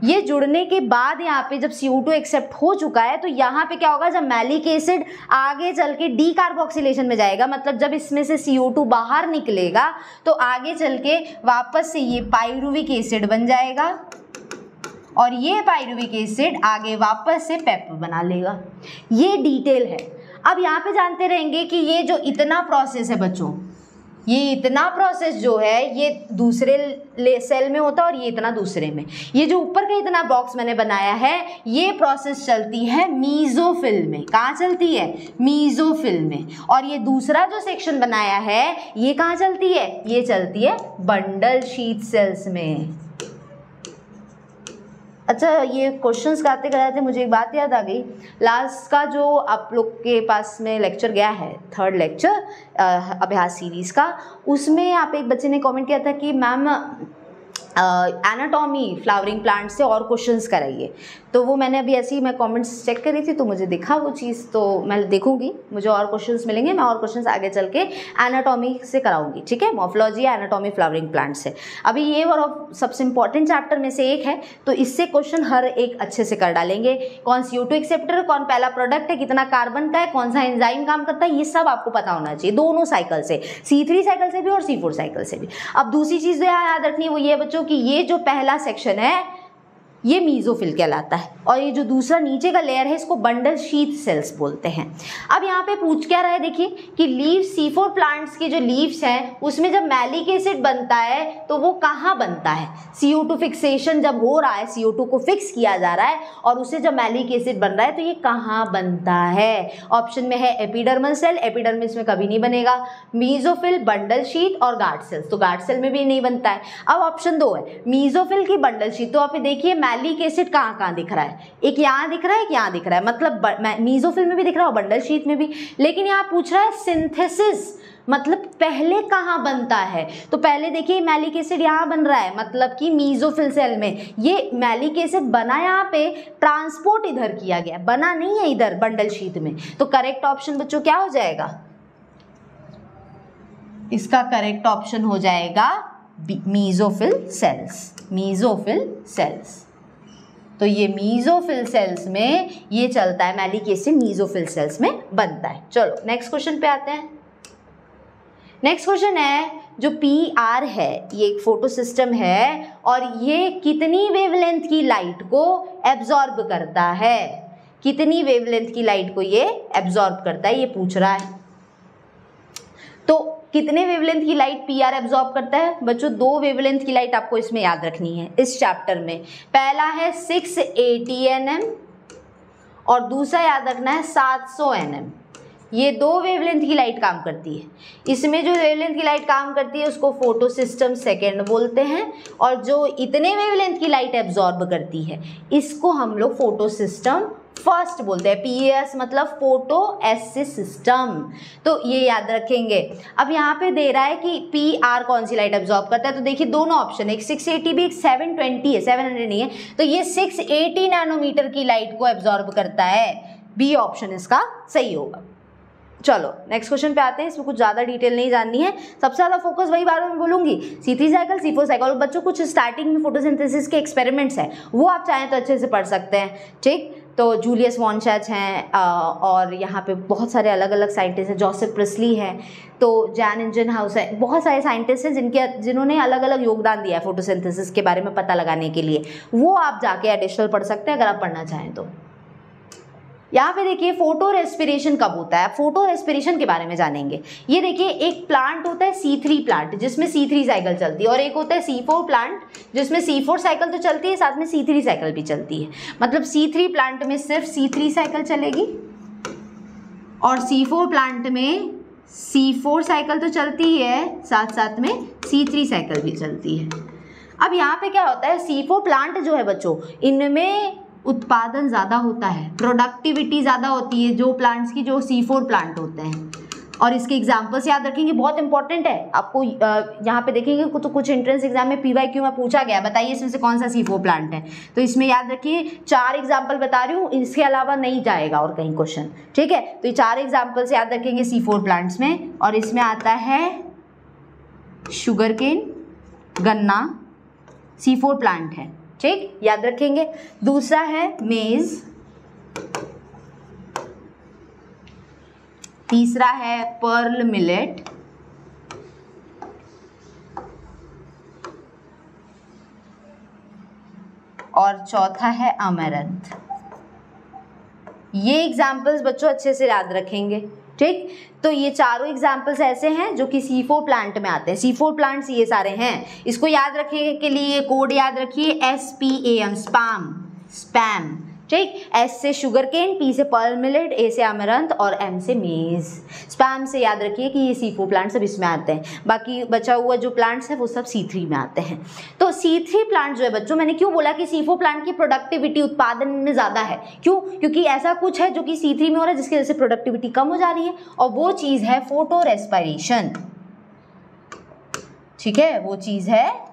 ये जुड़ने के बाद यहाँ पे जब CO2 एक्सेप्ट हो चुका है तो यहाँ पे क्या होगा? जब मैलिक एसिड आगे चल के डीकार्बोक्सिलेशन में जाएगा, मतलब जब इसमें से CO2 बाहर निकलेगा तो आगे चल के वापस से ये पाइरुविक एसिड बन जाएगा, और ये पाइरुविक एसिड आगे वापस से पेप बना लेगा। ये डिटेल है। अब यहाँ पे जानते रहेंगे कि ये जो इतना प्रोसेस है बच्चों, ये इतना प्रोसेस जो है ये दूसरे सेल में होता है और ये इतना दूसरे में। ये जो ऊपर का इतना बॉक्स मैंने बनाया है ये प्रोसेस चलती है मीजोफिल में। कहाँ चलती है? मीजोफिल में। और ये दूसरा जो सेक्शन बनाया है ये कहाँ चलती है? ये चलती है बंडल शीथ सेल्स में। अच्छा, ये क्वेश्चंस कराते कराते मुझे एक बात याद आ गई। लास्ट का जो आप लोग के पास में लेक्चर गया है, 3rd लेक्चर अभ्यास सीरीज़ का, उसमें आप एक बच्चे ने कमेंट किया था कि मैम एनाटॉमी फ्लावरिंग प्लांट से और क्वेश्चंस कराइए। तो वो मैंने अभी ऐसे ही मैं कमेंट्स चेक कर रही थी तो मुझे दिखा वो चीज़, तो मैं देखूंगी मुझे और क्वेश्चंस मिलेंगे, मैं और क्वेश्चंस आगे चल के एनाटॉमी से कराऊंगी। ठीक है, मॉर्फोलॉजी एनाटॉमी फ्लावरिंग प्लांट से। अभी ये और सबसे इंपॉर्टेंट चैप्टर में से एक है, तो इससे क्वेश्चन हर एक अच्छे से कर डालेंगे। कौन CO2 एक्सेप्टर, कौन पहला प्रोडक्ट है, कितना कार्बन का है, कौन सा एंजाइम काम करता है, ये सब आपको पता होना चाहिए दोनों साइकिल से, C3 साइकिल से भी और C4 साइकिल से भी। अब दूसरी चीज़ याद रखनी है वो ये बच्चों कि ये जो पहला सेक्शन है ये मीजोफिल कहलाता है। और ये जो दूसरा नीचे का लेयर है इसको बंडल शीथ सेल्स बोलते हैं। अब यहाँ पे पूछ क्या रहा है, देखिए कि लीव्स C4 प्लांट्स की जो लीव्स हैं उसमें जब मैलिक एसिड बनता है तो वो कहाँ बनता है? CO2 फिक्सेशन जब हो रहा है, CO2 को फिक्स किया जा रहा है और उसे जब मैलिक एसिड बन रहा है तो ये कहाँ बनता है? ऑप्शन में है एपिडर्मल सेल, एपिडर्मिस में कभी नहीं बनेगा, मीजोफिल, बंडल शीथ और गार्ड सेल्स, तो गार्ड सेल में भी नहीं बनता है। अब ऑप्शन 2 है मीजोफिल की बंडल शीथ, तो आप देखिए मैलिक एसिड कहाँ कहाँ दिख रहा है, एक यहाँ दिख रहा है, एक यहाँ दिख रहा है, मतलब मीजोफिल में भी दिख रहा है और बंडल शीथ में भी। लेकिन यहाँ पूछ रहा है सिंथेसिस, मतलब पहले कहाँ बनता है? तो पहले देखिए मैलिक एसिड यहाँ बन रहा है, मतलब कि मीजोफिल सेल में। ये मैलिक एसिड बना यहाँ पे, ट्रांसपोर्ट इधर किया गया, बना नहीं है इधर बंडल शीथ में। तो करेक्ट ऑप्शन बच्चों क्या हो जाएगा? इसका करेक्ट ऑप्शन हो जाएगा मीजोफिल सेल्स, मीजोफिल सेल्स। तो ये मीजोफिल सेल्स में ये चलता है, मैलिक एसिड मीजोफिल सेल्स में बनता है। चलो नेक्स्ट क्वेश्चन पे आते हैं। नेक्स्ट क्वेश्चन है जो PR है, ये एक फोटो सिस्टम है और ये कितनी वेवलेंथ की लाइट को एब्जॉर्ब करता है? कितनी वेवलेंथ की लाइट को ये एब्जॉर्ब करता है, ये पूछ रहा है। तो कितने वेवलेंथ की लाइट PR एब्जॉर्ब करता है? बच्चों 2 वेवलेंथ की लाइट आपको इसमें याद रखनी है इस चैप्टर में। पहला है 680 nm और दूसरा याद रखना है 700 nm। ये 2 वेवलेंथ की लाइट काम करती है। इसमें जो वेवलेंथ की लाइट काम करती है उसको फोटो सिस्टम सेकेंड बोलते हैं और जो इतने वेवलेंथ की लाइट एब्जॉर्ब करती है इसको हम लोग फोटो सिस्टम फर्स्ट बोलते हैं। PAS मतलब फोटो एसिस सिस्टम, तो ये याद रखेंगे। अब यहाँ पे दे रहा है कि PR कौन सी लाइट एब्जॉर्ब करता है, तो देखिए दोनों ऑप्शन, एक 680 भी, एक 720 है, 700 नहीं है, तो ये 680 नैनोमीटर की लाइट को एब्जॉर्ब करता है। B ऑप्शन इसका सही होगा। चलो नेक्स्ट क्वेश्चन पे आते हैं, इसमें कुछ ज़्यादा डिटेल नहीं जाननी है, सबसे ज़्यादा फोकस वही बार में बोलूँगी C3 साइकिल, C4 साइकिल। और बच्चों कुछ स्टार्टिंग में फोटोसिंथेसिस के एक्सपेरिमेंट्स हैं वो आप चाहें तो अच्छे से पढ़ सकते हैं, ठीक। तो जूलियस वॉन शैच हैं और यहाँ पे बहुत सारे अलग अलग साइंटिस्ट हैं, जोसेफ प्रिस्ली है, तो जैन इंजनहाउस है, बहुत सारे साइंटिस्ट हैं जिन्होंने अलग अलग योगदान दिया है फोटोसिंथेसिस के बारे में पता लगाने के लिए। वो आप जाके एडिशनल पढ़ सकते हैं अगर आप पढ़ना चाहें तो। यहाँ पे देखिए फोटो रेस्पिरेशन कब होता है, फोटो रेस्पिरेशन के बारे में जानेंगे। ये देखिए एक प्लांट होता है C3 प्लांट जिसमें C3 साइकिल चलती है और एक होता है C4 प्लांट जिसमें C4 साइकिल तो चलती है साथ में C3 साइकिल भी चलती है। मतलब C3 प्लांट में सिर्फ C3 साइकिल चलेगी और C4 प्लांट में C4 साइकिल तो चलती है साथ साथ में C3 साइकिल भी चलती है। अब यहाँ पे क्या होता है, C4 प्लांट जो है बच्चों इनमें उत्पादन ज़्यादा होता है, प्रोडक्टिविटी ज़्यादा होती है जो प्लांट्स की, जो C4 प्लांट होते हैं। और इसके एग्जाम्पल्स याद रखेंगे, बहुत इंपॉर्टेंट है आपको। यहाँ पे देखेंगे तो कुछ एंट्रेंस एग्जाम में PYQ में पूछा गया, बताइए इसमें से कौन सा C4 प्लांट है, तो इसमें याद रखिए 4 एग्जाम्पल बता रही हूँ, इसके अलावा नहीं जाएगा और कहीं क्वेश्चन, ठीक है। तो ये 4 एग्जाम्पल्स याद रखेंगे C4 प्लांट्स में, और इसमें आता है शुगर केन, गन्ना, C4 प्लांट है, ठीक, याद रखेंगे। दूसरा है मेज, तीसरा है पर्ल मिलेट, और चौथा है अमेरंथ। ये एग्जाम्पल्स बच्चों अच्छे से याद रखेंगे, ठीक। तो ये चारों एग्जाम्पल्स ऐसे हैं जो कि C4 प्लांट में आते हैं। C4 प्लांट्स ये सारे हैं, इसको याद रखने के लिए कोड याद रखिए SPAM, स्पैम, ठीक। S से शुगर केन, P से पर्ल मिलेट, A से अमेरंथ और M से मेज। स्पैम से याद रखिए कि ये C4 प्लांट सब इसमें आते हैं, बाकी बचा हुआ जो प्लांट्स है वो सब C3 में आते हैं। तो C3 प्लांट जो है बच्चों, मैंने क्यों बोला कि C4 प्लांट की प्रोडक्टिविटी उत्पादन में ज़्यादा है, क्यों? क्योंकि ऐसा कुछ है जो कि C3 में हो रहा है जिसकी वजह से प्रोडक्टिविटी कम हो जा रही है, और वो चीज़ है फोटो रेस्पिरेशन, ठीक है। वो चीज़ है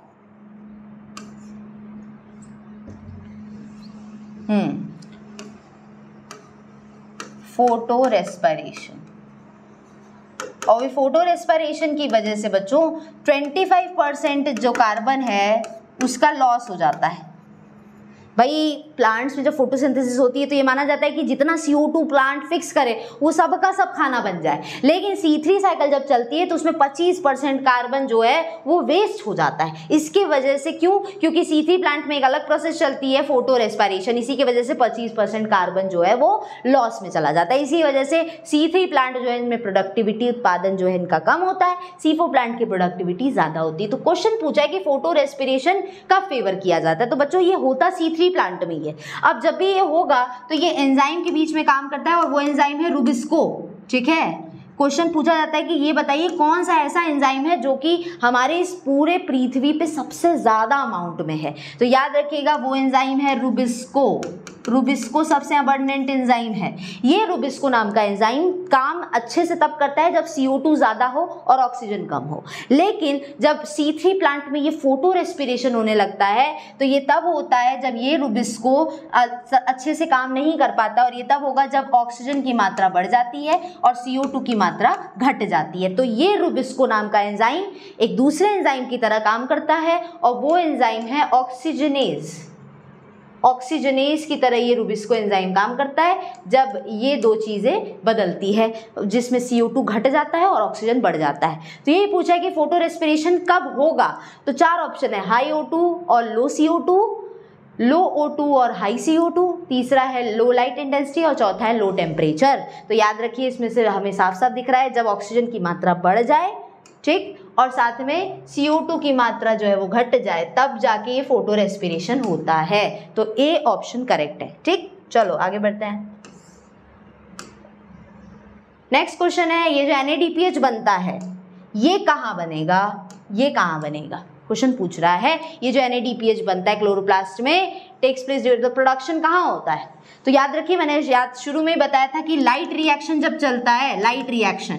फोटो रेस्पिरेशन। और फोटो रेस्पिरेशन की वजह से बच्चों 25% जो कार्बन है उसका लॉस हो जाता है। भाई प्लांट्स में जब फोटोसिंथेसिस होती है तो ये माना जाता है कि जितना CO2 प्लांट फिक्स करे वो सब का सब खाना बन जाए, लेकिन C3 साइकिल जब चलती है तो उसमें 25% कार्बन जो है वो वेस्ट हो जाता है। इसकी वजह से क्यों? क्योंकि C3 प्लांट में एक अलग प्रोसेस चलती है, फोटो रेस्पिरेशन, इसी की वजह से 25% कार्बन जो है वो लॉस में चला जाता है। इसी वजह से C3 प्लांट जो है इनमें प्रोडक्टिविटी, उत्पादन जो है इनका कम होता है, C4 प्लांट की प्रोडक्टिविटी ज्यादा होती है। तो क्वेश्चन पूछा है कि फोटो रेस्पिरेशन कब फेवर किया जाता है, तो बच्चों ये होता C3 प्लांट में ही है। अब जब भी ये होगा तो ये एंजाइम के बीच में काम करता है और वो एंजाइम है रुबिस्को। ठीक है, क्वेश्चन पूछा जाता है कि ये बताइए कौन सा ऐसा एंजाइम है जो कि हमारे इस पूरे पृथ्वी पे सबसे ज्यादा अमाउंट में है, तो याद रखिएगा वो एंजाइम है रुबिस्को। रुबिस्को सबसे अबंडेंट एंजाइम है। ये रुबिस्को नाम का एंजाइम काम अच्छे से तब करता है जब CO2 ज्यादा हो और ऑक्सीजन कम हो, लेकिन जब C3 प्लांट में ये फोटो रेस्पिरेशन होने लगता है तो ये तब होता है जब ये रुबिस्को अच्छे से काम नहीं कर पाता, और ये तब होगा जब ऑक्सीजन की मात्रा बढ़ जाती है और CO2 की मात्रा घट जाती है। तो ये रुबिस्को नाम का एंजाइम एक दूसरे एंजाइम की तरह काम करता है और वो एंजाइम है ऑक्सीजनेज। ऑक्सीजनेज की तरह ये रुबिस्को एंजाइम काम करता है जब ये दो चीजें बदलती है, जिसमें CO2 घट जाता है और ऑक्सीजन बढ़ जाता है। तो यही पूछा है कि फोटो रेस्पिरेशन कब होगा, तो 4 ऑप्शन है, हाई O2 और लो CO2, लो O2 और हाई CO2, तीसरा है लो लाइट इंटेंसिटी और चौथा है लो टेम्परेचर। तो याद रखिए इसमें से हमें साफ साफ दिख रहा है जब ऑक्सीजन की मात्रा बढ़ जाए, ठीक, और साथ में CO2 की मात्रा जो है वो घट जाए, तब जाके ये फोटो रेस्पिरेशन होता है। तो ए ऑप्शन करेक्ट है। ठीक, चलो आगे बढ़ते हैं। नेक्स्ट क्वेश्चन है, ये जो NADPH बनता है ये कहाँ बनेगा, ये कहाँ बनेगा, क्वेश्चन पूछ रहा है। ये जो NADPH बनता है क्लोरोप्लास्ट में, takes place during the production कहाँ होता है, तो याद रखिए मैंने शुरू में बताया था कि लाइट रिएक्शन जब चलता है, लाइट रिएक्शन,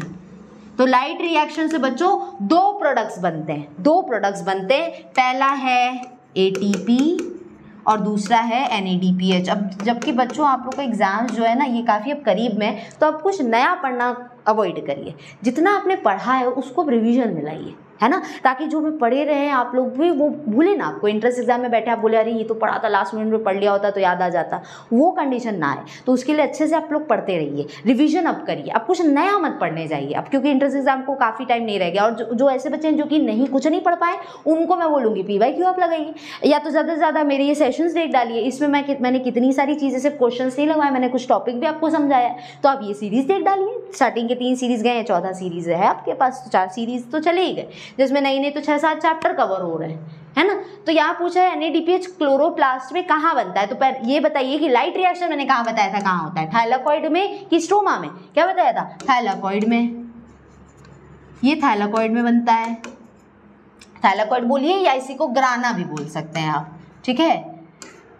तो लाइट रिएक्शन से बच्चों 2 प्रोडक्ट्स बनते हैं, 2 प्रोडक्ट्स बनते हैं, पहला है ATP और दूसरा है NADPH। अब जबकि बच्चों आप लोग का एग्जाम्स जो है ना ये काफ़ी अब करीब में, तो आप कुछ नया पढ़ना अवॉइड करिए, जितना आपने पढ़ा है उसको रिवीजन में लाइए, है ना, ताकि जो भी पढ़े रहे हैं आप लोग भी वो भूले ना। आपको इंट्रेंस एग्जाम में बैठे आप बोले अरे ये तो पढ़ा था, लास्ट मिनट में पढ़ लिया होता तो याद आ जाता, वो कंडीशन ना आए। तो उसके लिए अच्छे से आप लोग पढ़ते रहिए, रिवीजन अब करिए, अब कुछ नया मत पढ़ने जाइए अब, क्योंकि इंट्रेंस एग्जाम को काफ़ी टाइम नहीं रह गया। और जो ऐसे बच्चे हैं जो कि नहीं कुछ नहीं पढ़ पाए, उनको मैं बोलूँगी PYQ आप लगाइए, या तो ज़्यादा से ज़्यादा मेरे ये सेशंस देख डालिए। इसमें मैंने कितनी सारी चीज़ें, सिर्फ क्वेश्चन नहीं लगवाए, मैंने कुछ टॉपिक भी आपको समझाया, तो आप ये सीरीज़ देख डालिए। स्टार्टिंग के 3 सीरीज़ गए हैं, 4था सीरीज़ है आपके पास, तो 4 सीरीज़ तो चले ही गए, जिसमें नई नई तो 6-7 चैप्टर कवर हो रहे हैं, है ना। तो यहाँ पूछा है NADPH क्लोरोप्लास्ट में कहाँ बनता है, तो ये बताइए कि लाइट रिएक्शन मैंने कहाँ बताया था कहाँ होता है, थाइलाकॉइड में कि स्ट्रोमा में, क्या बताया था, थाइलाकॉइड में। ये थाइलाकॉइड में बनता है, थाइलाकॉइड बोलिए या इसी को ग्राना भी बोल सकते हैं आप, ठीक है।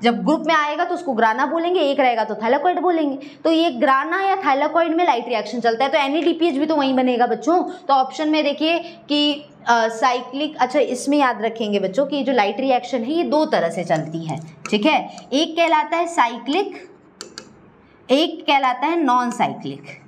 जब ग्रुप में आएगा तो उसको ग्राना बोलेंगे, एक रहेगा तो थाइलाकॉइड बोलेंगे। तो ये ग्राना या थाइलाकॉइड में लाइट रिएक्शन चलता है, तो NADPH भी तो वहीं बनेगा बच्चों। तो ऑप्शन में देखिए कि साइक्लिक, अच्छा इसमें याद रखेंगे बच्चों कि जो लाइट रिएक्शन है ये 2 तरह से चलती है, ठीक है। एक कहलाता है साइक्लिक, एक कहलाता है नॉन साइक्लिक,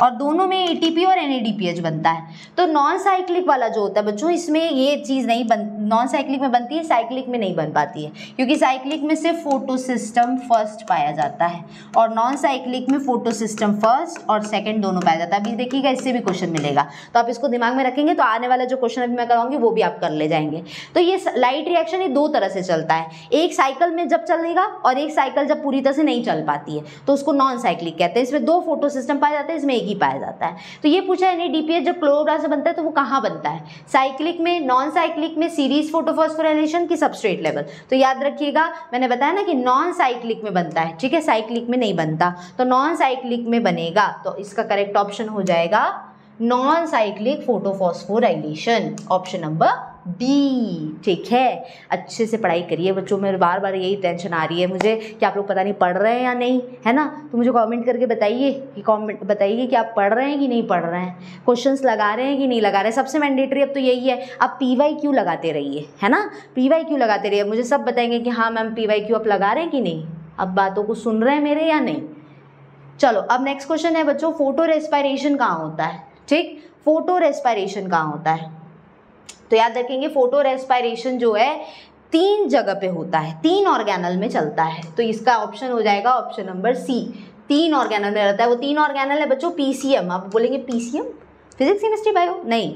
और दोनों में ATP और NADPH बनता है। तो नॉन साइक्लिक वाला जो होता है बच्चों, इसमें ये चीज़ नहीं नॉन साइक्लिक में बनती है, साइक्लिक में नहीं बन पाती है, क्योंकि साइक्लिक में सिर्फ फोटोसिस्टम फर्स्ट पाया जाता है और नॉन साइक्लिक में फोटोसिस्टम फर्स्ट और सेकंड दोनों पाया जाता है। अभी देखिएगा इससे भी क्वेश्चन मिलेगा, तो आप इसको दिमाग में रखेंगे तो आने वाला जो क्वेश्चन अभी मैं कराऊंगी वो भी आप कर ले जाएंगे। तो ये लाइट रिएक्शन ये 2 तरह से चलता है, एक साइकिल में जब चलेगा और एक साइकिल जब पूरी तरह से नहीं चल पाती है तो उसको नॉन साइक्लिक कहते हैं। इसमें 2 फोटोसिस्टम पाए जाते हैं, इसमें ही पाया जाता है। तो ये पूछा है NADPH जब क्लोरोप्लास्ट से बनता है तो वो कहाँ बनता है, साइक्लिक में, नॉन साइक्लिक में, सीरीज फोटोफॉस्फोराइलेशन की सबस्ट्रेट लेवल। तो याद रखिएगा मैंने बताया ना कि नॉन साइक्लिक में बनता है, ठीक है, साइक्लिक में नहीं बनता, तो नॉन साइक्लिक में बनेगा। तो इसका करेक्ट ऑप्शन हो जाएगा non cyclic photophosphorylation, option number D, ठीक है। अच्छे से पढ़ाई करिए बच्चों, मेरे बार बार यही टेंशन आ रही है मुझे कि आप लोग पता नहीं पढ़ रहे हैं या नहीं, है ना। तो मुझे कमेंट करके बताइए कि आप पढ़ रहे हैं कि नहीं पढ़ रहे हैं, क्वेश्चंस लगा रहे हैं कि नहीं लगा रहे हैं। सबसे मैंडेटरी अब तो यही है, आप PYQ लगाते रहिए, है ना, PYQ लगाते रहिए। मुझे सब बताएंगे कि हाँ मैम PYQ आप लगा रहे हैं कि नहीं, अब बातों को सुन रहे हैं मेरे या नहीं। चलो अब नेक्स्ट क्वेश्चन है बच्चों, फोटो रेस्पिरेशन कहाँ होता है, ठीक, फोटो रेस्पिरेशन कहाँ होता है। तो याद रखेंगे फोटो रेस्पिरेशन जो है 3 जगह पे होता है, 3 ऑर्गेनल में चलता है। तो इसका ऑप्शन हो जाएगा ऑप्शन नंबर सी, 3 ऑर्गेनल में रहता है। वो 3 ऑर्गेनल है बच्चों पीसीएम, आप बोलेंगे पीसीएम फिजिक्स केमिस्ट्री बायो, नहीं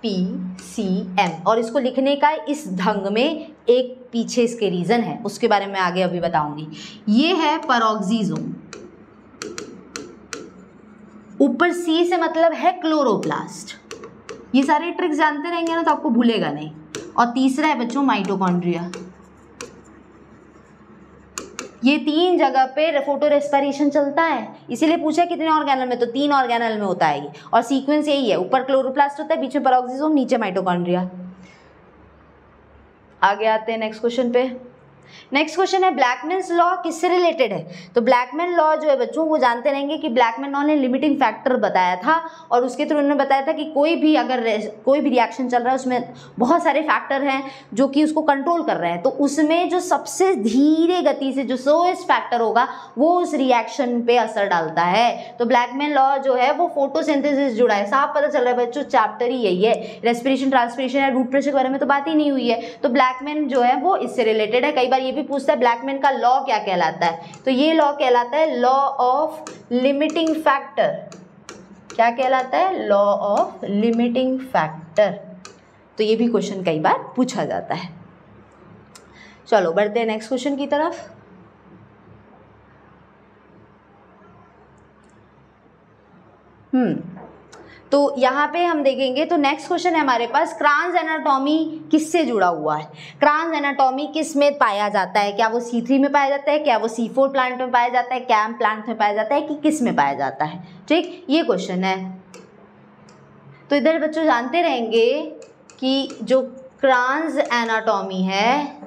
पीसीएम। और इसको लिखने का इस ढंग में एक पीछे इसके रीजन है, उसके बारे में आगे अभी बताऊंगी। ये है पेरोक्सिसोम, ऊपर सी से मतलब है क्लोरोप्लास्ट। ये सारे ट्रिक्स जानते रहेंगे ना तो आपको भूलेगा नहीं। और तीसरा है बच्चों माइटोकॉन्ड्रिया। ये 3 जगह पे फोटो रेस्पिरेशन चलता है, इसीलिए पूछा कितने ऑर्गेनल में, तो 3 ऑर्गेनल में होता है ये। और सीक्वेंस यही है, ऊपर क्लोरोप्लास्ट होता है, बीच में पेरोक्सिसोम, नीचे माइटोकॉन्ड्रिया। आगे आते हैं नेक्स्ट क्वेश्चन पे। नेक्स्ट क्वेश्चन है ब्लैकमैन्स लॉ किससे रिलेटेड है। तो ब्लैकमैन लॉ जो है बच्चों वो जानते रहेंगे कि ब्लैकमैन लॉ ने लिमिटिंग फैक्टर बताया था, और उसके थ्रू उन्होंने बताया था कि कोई भी रिएक्शन चल रहा है उसमें बहुत सारे फैक्टर हैं जो कि उसको कंट्रोल कर रहे हैं। तो उसमें जो सबसे धीरे गति से जो स्लोएस्ट फैक्टर होगा वो उस रिएक्शन पे असर डालता है। तो ब्लैकमैन लॉ जो है वो फोटोसिंथेसिस जुड़ा है, साफ पता चल रहा है बच्चों, चैप्टर ही यही है। रेस्पिरेशन, ट्रांसपिरेशन या रूट प्रेशर के बारे में तो बात ही नहीं हुई है। तो ब्लैकमैन जो है वो इससे रिलेटेड है। कई बार ये भी पूछता है ब्लैकमैन का लॉ क्या कहलाता है, तो ये लॉ कहलाता है लॉ ऑफ लिमिटिंग फैक्टर। क्या कहलाता है? Law of limiting factor. तो ये भी क्वेश्चन कई बार पूछा जाता है। चलो बढ़ते हैं नेक्स्ट क्वेश्चन की तरफ। तो यहाँ पे हम देखेंगे तो नेक्स्ट क्वेश्चन है हमारे पास, क्रान्स एनाटॉमी किससे जुड़ा हुआ है। क्रान्स एनाटॉमी किस में पाया जाता है? क्या वो C3 में पाया जाता है, क्या वो C4 प्लांट में पाया जाता है, कैम प्लांट में पाया जाता है, कि किस में पाया जाता है? ठीक, ये क्वेश्चन है। तो इधर बच्चों जानते रहेंगे कि जो क्रान्स एनाटॉमी है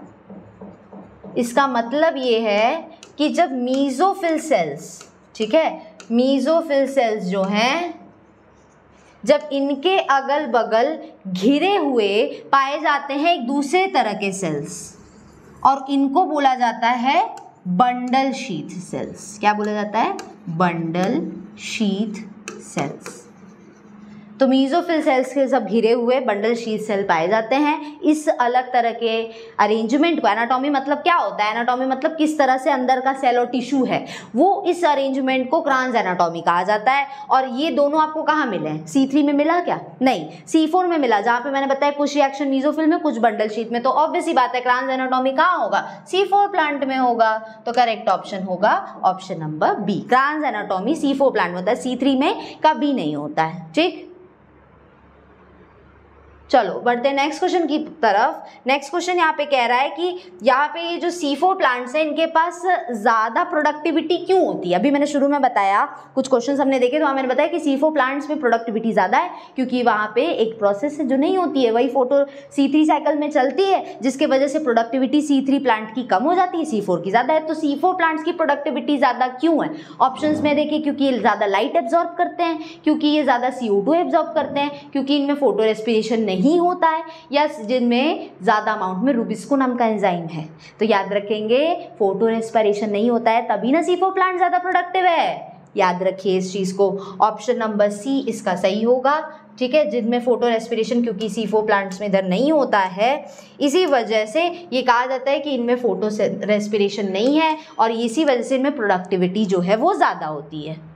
इसका मतलब ये है कि जब मीजोफिल सेल्स, ठीक है, मीजोफिल सेल्स जो हैं जब इनके अगल बगल घिरे हुए पाए जाते हैं एक दूसरे तरह के सेल्स, और इनको बोला जाता है बंडल शीथ सेल्स। क्या बोला जाता है? Bundle sheath sales. तो मीजोफिल सेल्स के सब घिरे हुए बंडल शीथ सेल पाए जाते हैं। इस अलग तरह के अरेंजमेंट को, एनाटॉमी मतलब क्या होता है? एनाटॉमी मतलब किस तरह से अंदर का सेल और टिश्यू है, वो इस अरेंजमेंट को क्रान्स एनाटॉमी कहा जाता है। और ये दोनों आपको कहाँ मिले हैं? C3 में मिला क्या? नहीं, C4 में मिला, जहाँ पे मैंने बताया कुछ रिएक्शन मीजोफिल में, कुछ बंडल शीथ में। तो ऑब्वियस ही बात है क्रान्स एनाटॉमी कहाँ होगा? C4 प्लांट में होगा। तो करेक्ट ऑप्शन होगा option number B. Kranz anatomy C4 plant में होता है, C3 में कभी नहीं होता है। ठीक, चलो बढ़ते हैं नेक्स्ट क्वेश्चन की तरफ। नेक्स्ट क्वेश्चन यहाँ पे कह रहा है कि यहाँ पे ये जो C4 प्लांट्स हैं इनके पास ज़्यादा प्रोडक्टिविटी क्यों होती है। अभी मैंने शुरू में बताया, कुछ क्वेश्चंस हमने देखे तो वहाँ मैंने बताया कि C4 प्लांट्स में प्रोडक्टिविटी ज़्यादा है क्योंकि वहाँ पे एक प्रोसेस है जो नहीं होती है, वही फोटो C3 साइकिल में चलती है, जिसके वजह से प्रोडक्टिविटी C3 प्लांट की कम हो जाती है, C4 की ज़्यादा है। तो C4 प्लांट्स की प्रोडक्टिविटी ज़्यादा क्यों है? ऑप्शंस में देखिए, क्योंकि ये ज़्यादा लाइट एब्जॉर्ब करते हैं, क्योंकि ये ज़्यादा CO2 एब्जॉर्ब करते हैं, क्योंकि इनमें फोटो रेस्पिरेशन नहीं होता है, या जिनमें ज़्यादा अमाउंट में रूबिस्को नाम का एंजाइम है। तो याद रखेंगे फोटो रेस्पिरेशन नहीं होता है तभी ना C4 प्लांट ज़्यादा प्रोडक्टिव है। याद रखिए इस चीज़ को। ऑप्शन नंबर सी इसका सही होगा। ठीक है, जिनमें फोटो रेस्पिरेशन, क्योंकि C4 प्लांट्स में इधर नहीं होता है, इसी वजह से ये कहा जाता है कि इनमें फोटो रेस्पिरेशन नहीं है और इसी वजह से इनमें प्रोडक्टिविटी जो है वो ज़्यादा होती है।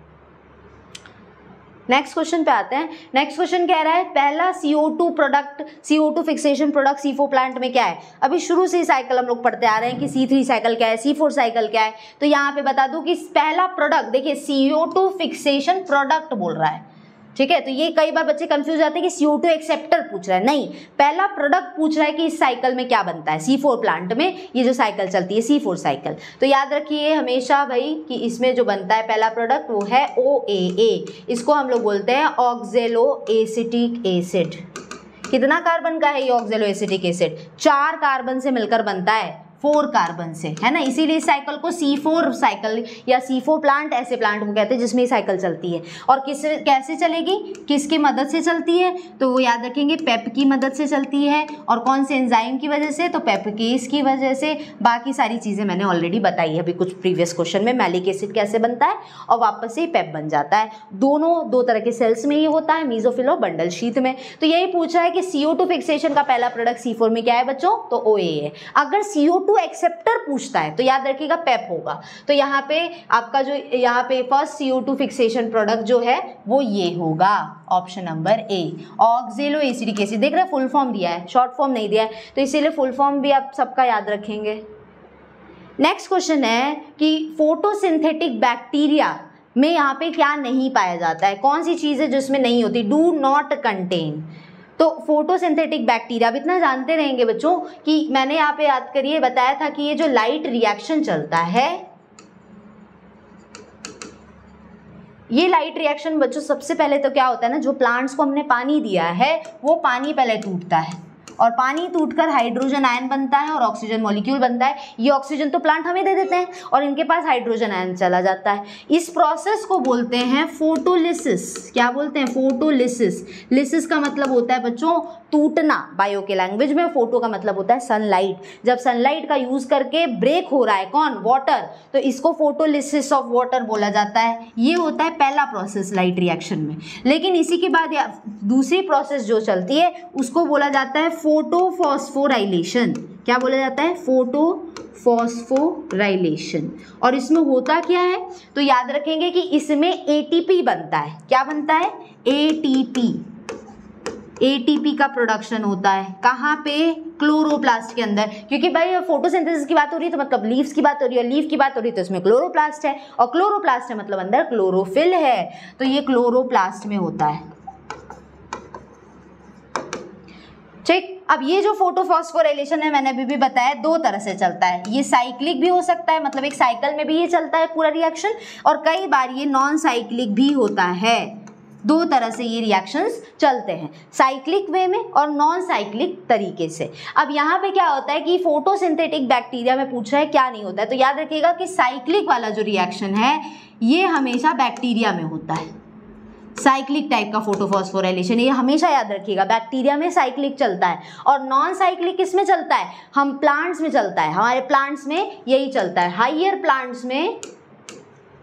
नेक्स्ट क्वेश्चन पे आते हैं। नेक्स्ट क्वेश्चन कह रहा है पहला CO2 product, CO2 fixation product C4 plant में क्या है। अभी शुरू से ही साइकिल हम लोग पढ़ते आ रहे हैं कि C3 साइकिल क्या है, C4 साइकिल क्या है। तो यहाँ पे बता दूं कि पहला प्रोडक्ट, देखिए CO2 फिक्सेशन प्रोडक्ट बोल रहा है, ठीक है। तो ये कई बार बच्चे कंफ्यूज जाते हैं कि CO2 एक्सेप्टर पूछ रहा है, नहीं, पहला प्रोडक्ट पूछ रहा है कि इस साइकिल में क्या बनता है। C4 प्लांट में ये जो साइकिल चलती है C4 साइकिल, तो याद रखिए हमेशा भाई कि इसमें जो बनता है पहला प्रोडक्ट वो है OAA। इसको हम लोग बोलते हैं ऑक्जेलो एसिटिक एसिड। कितना कार्बन का है ये ऑक्जेलो एसिटिक एसिड? 4 कार्बन से मिलकर बनता है। 4 कार्बन से, है ना, इसीलिए इस साइकिल को C4 साइकिल या C4 प्लांट, ऐसे प्लांट को कहते हैं जिसमें साइकिल चलती है। और कैसे चलेगी, किसकी मदद से चलती है, तो वो याद रखेंगे पेप की मदद से चलती है। और कौन से एंजाइम की वजह से, तो पेपकेस की वजह से। बाकी सारी चीज़ें मैंने ऑलरेडी बताई है अभी कुछ प्रीवियस क्वेश्चन में, मैलिक एसिड कैसे बनता है और वापस से पेप बन जाता है। दोनों दो तरह के सेल्स में ये होता है, मीजोफिल और बंडल शीथ में। तो यही पूछा है कि CO2 फिक्सेशन का पहला प्रोडक्ट C4 में क्या है बच्चों, तो OA है। अगर CO2 एक्सेप्टर पूछता है तो याद रखिएगा पेप होगा। तो यहाँ पे आपका जो यहाँ पे फर्स्ट CO2 फिक्सेशन प्रोडक्ट जो है वो ये होगा, option number A, ऑक्जेलो acidic acid. देख रहे फुल फॉर्म दिया है, शॉर्ट फॉर्म नहीं दिया है, तो इसीलिए फुल फॉर्म भी आप सबका याद रखेंगे। नेक्स्ट क्वेश्चन है कि फोटोसिंथेटिक बैक्टीरिया में यहाँ पे क्या नहीं पाया जाता है, कौन सी चीज़ है जिसमें नहीं होती, डू नॉट कंटेन। तो फोटोसिंथेटिक बैक्टीरिया, अब इतना जानते रहेंगे बच्चों कि मैंने यहाँ पे याद करिए बताया था कि ये जो लाइट रिएक्शन चलता है, ये लाइट रिएक्शन बच्चों सबसे पहले तो क्या होता है ना, जो प्लांट्स को हमने पानी दिया है वो पानी पहले टूटता है और पानी टूटकर हाइड्रोजन आयन बनता है और ऑक्सीजन मॉलिक्यूल बनता है। ये ऑक्सीजन तो प्लांट हमें दे देते हैं और इनके पास हाइड्रोजन आयन चला जाता है। इस प्रोसेस को बोलते हैं फोटोलिसिस। क्या बोलते हैं, फोटोलिसिस। लिसिस का मतलब होता है बच्चों टूटना, बायो के लैंग्वेज में। फोटो का मतलब होता है सनलाइट। जब सनलाइट का यूज करके ब्रेक हो रहा है कौन, वाटर, तो इसको फोटोलिसिस ऑफ वाटर बोला जाता है। ये होता है पहला प्रोसेस लाइट रिएक्शन में। लेकिन इसी के बाद दूसरी प्रोसेस जो चलती है उसको बोला जाता है फोटोफॉस्फोराइलेशन। क्या बोला जाता है, फोटोफॉस्फोराइलेशन। और इसमें होता क्या है, तो याद रखेंगे कि इसमें एटीपी बनता है। क्या बनता है, एटीपी। एटीपी का प्रोडक्शन होता है कहाँ पे, क्लोरोप्लास्ट के अंदर। क्योंकि भाई फोटोसिंथेसिस की बात हो रही है तो मतलब लीव्स की बात हो रही है, लीफ की बात हो रही है तो इसमें क्लोरोप्लास्ट है, और क्लोरोप्लास्ट है मतलब अंदर क्लोरोफिल है, तो ये क्लोरोप्लास्ट में होता है। ठीक, अब ये जो फोटोफॉस्फोराइलेशन है मैंने अभी भी बताया दो तरह से चलता है। ये साइक्लिक भी हो सकता है, मतलब एक साइकिल में भी ये चलता है पूरा रिएक्शन, और कई बार ये नॉन साइक्लिक भी होता है। दो तरह से ये रिएक्शंस चलते हैं, साइक्लिक वे में और नॉन साइक्लिक तरीके से। अब यहाँ पे क्या होता है कि फोटोसिंथेटिक बैक्टीरिया में पूछा है क्या नहीं होता है, तो याद रखिएगा कि साइक्लिक वाला जो रिएक्शन है ये हमेशा बैक्टीरिया में होता है। साइक्लिक टाइप का फोटोफॉस्फोराइलेशन ये हमेशा याद रखिएगा, बैक्टीरिया में साइक्लिक चलता है। और नॉन साइक्लिक किसमें चलता है, हम प्लांट्स में चलता है, हमारे प्लांट्स में यही चलता है। हाइयर प्लांट्स में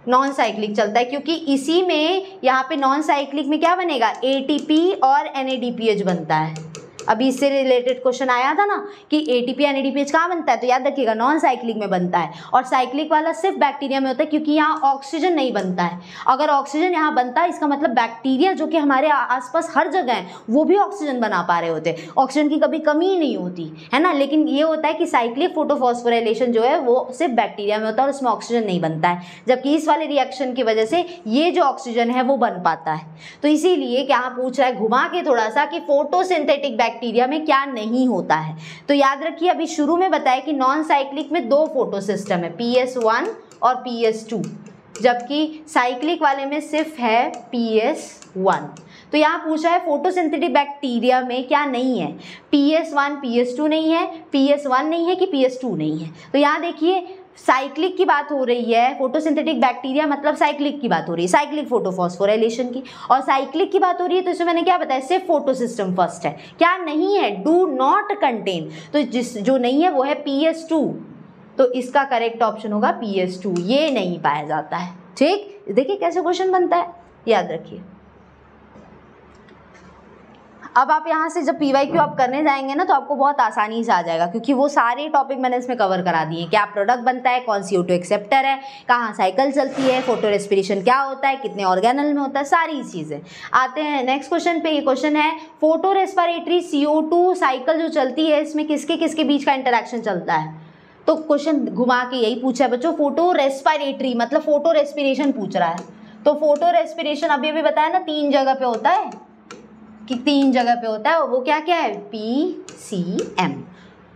नॉन साइक्लिक चलता है, क्योंकि इसी में यहाँ पे नॉन साइक्लिक में क्या बनेगा, एटीपी और NADPH बनता है। अभी इससे रिलेटेड क्वेश्चन आया था ना कि एटीपी NADPH कहाँ बनता है, तो याद रखिएगा नॉन साइक्लिक में बनता है। और साइक्लिक वाला सिर्फ बैक्टीरिया में होता है क्योंकि यहाँ ऑक्सीजन नहीं बनता है। अगर ऑक्सीजन यहाँ बनता है इसका मतलब बैक्टीरिया जो कि हमारे आसपास हर जगह है वो भी ऑक्सीजन बना पा रहे होते, ऑक्सीजन की कभी कमी नहीं होती है ना। लेकिन ये होता है कि साइक्लिक फोटोफॉस्फोराइलेशन जो है वो सिर्फ बैक्टीरिया में होता है और उसमें ऑक्सीजन नहीं बनता है, जबकि इस वाले रिएक्शन की वजह से ये जो ऑक्सीजन है वो बन पाता है। तो इसीलिए क्या पूछ रहा है घुमा के थोड़ा सा कि फोटोसिंथेटिक बैक्टीरिया में क्या नहीं होता है, तो याद रखिए अभी शुरू में बताया कि नॉन साइक्लिक में दो फोटो सिस्टम है, PS1 और PS2, जबकि साइक्लिक वाले में सिर्फ है PS1। तो यहाँ पूछा है फोटोसिंथेटिक बैक्टीरिया में क्या नहीं है, PS1 PS2 नहीं है, PS1 नहीं है कि PS2 नहीं है। तो यहाँ देखिए साइक्लिक की बात हो रही है, फोटोसिंथेटिक बैक्टीरिया मतलब साइक्लिक की बात हो रही है, साइक्लिक फोटोफॉस्फोराइलेशन की, और साइक्लिक की बात हो रही है तो इसमें मैंने क्या बताया, सिर्फ फोटो सिस्टम फर्स्ट है। क्या नहीं है, डू नॉट कंटेन, तो जिस जो नहीं है वो है PS2, तो इसका करेक्ट ऑप्शन होगा PS2, ये नहीं पाया जाता है। ठीक, देखिए कैसे क्वेश्चन बनता है, याद रखिए। अब आप यहाँ से जब PYQ आप करने जाएंगे ना तो आपको बहुत आसानी से आ जाएगा, क्योंकि वो सारे टॉपिक मैंने इसमें कवर करा दिए। क्या प्रोडक्ट बनता है, कौन CO2 एक्सेप्टर है, कहाँ साइकिल चलती है, फोटो रेस्पिरेशन क्या होता है, कितने ऑर्गेनल में होता है, सारी चीज़ें। आते हैं नेक्स्ट क्वेश्चन पे। ये क्वेश्चन है फोटो रेस्पिरेटरी CO2 साइकिल जो चलती है इसमें किसके किसके बीच का इंटरेक्शन चलता है। तो क्वेश्चन घुमा के यही पूछा है बच्चों, फोटो रेस्पिरेटरी मतलब फोटो रेस्पिरेशन पूछ रहा है। तो फोटो रेस्पिरेशन अभी बताया ना 3 जगह पे होता है, कि 3 जगह पे होता है, वो क्या क्या है, PCM,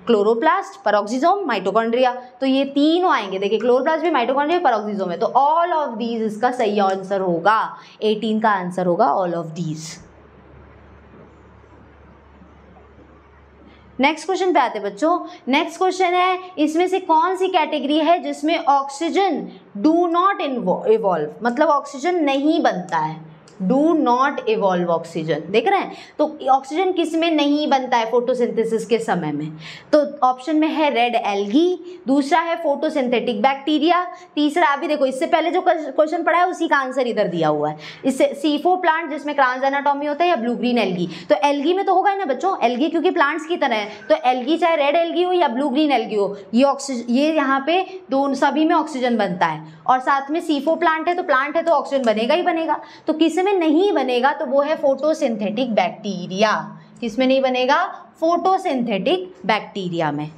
क्लोरोप्लास्ट, पेरोक्सिसोम, माइटोकॉन्ड्रिया। तो ये तीनों आएंगे, देखिए क्लोरोप्लास्ट भी, माइटोकॉन्ड्रिया, पेरोक्सिसोम है, तो ऑल ऑफ दीज इसका सही आंसर होगा। 18 का आंसर होगा all of these. Next question पे आते बच्चों। नेक्स्ट क्वेश्चन है, इसमें से कौन सी कैटेगरी है जिसमें ऑक्सीजन डू नॉट इवॉल्व, मतलब ऑक्सीजन नहीं बनता है, डू नॉट इवॉल्व ऑक्सीजन, देख रहे हैं। तो ऑक्सीजन किस में नहीं बनता है फोटोसिंथेसिस के समय में, तो ऑप्शन में है रेड एल्गी, दूसरा है फोटोसिंथेटिक बैक्टीरिया, तीसरा अभी देखो इससे पहले जो क्वेश्चन पढ़ा है उसी का आंसर इधर दिया हुआ है, इससे C4 प्लांट जिसमें क्रांस एनाटॉमी होता है या ब्लू ग्रीन एल्गी। तो एल्गी में तो होगा ही ना बच्चों, एल्गी क्योंकि प्लांट्स की तरह है, तो एल्गी चाहे रेड एल्गी हो या ब्लू ग्रीन एल्गी हो, ये ऑक्सीजन, ये यहाँ पे दोनों सभी में ऑक्सीजन बनता है। और साथ में C4 प्लांट है तो ऑक्सीजन बनेगा ही बनेगा। तो किस में नहीं बनेगा, तो वो है फोटोसिंथेटिक बैक्टीरिया। किस में नहीं बनेगा, फोटोसिंथेटिक बैक्टीरिया में।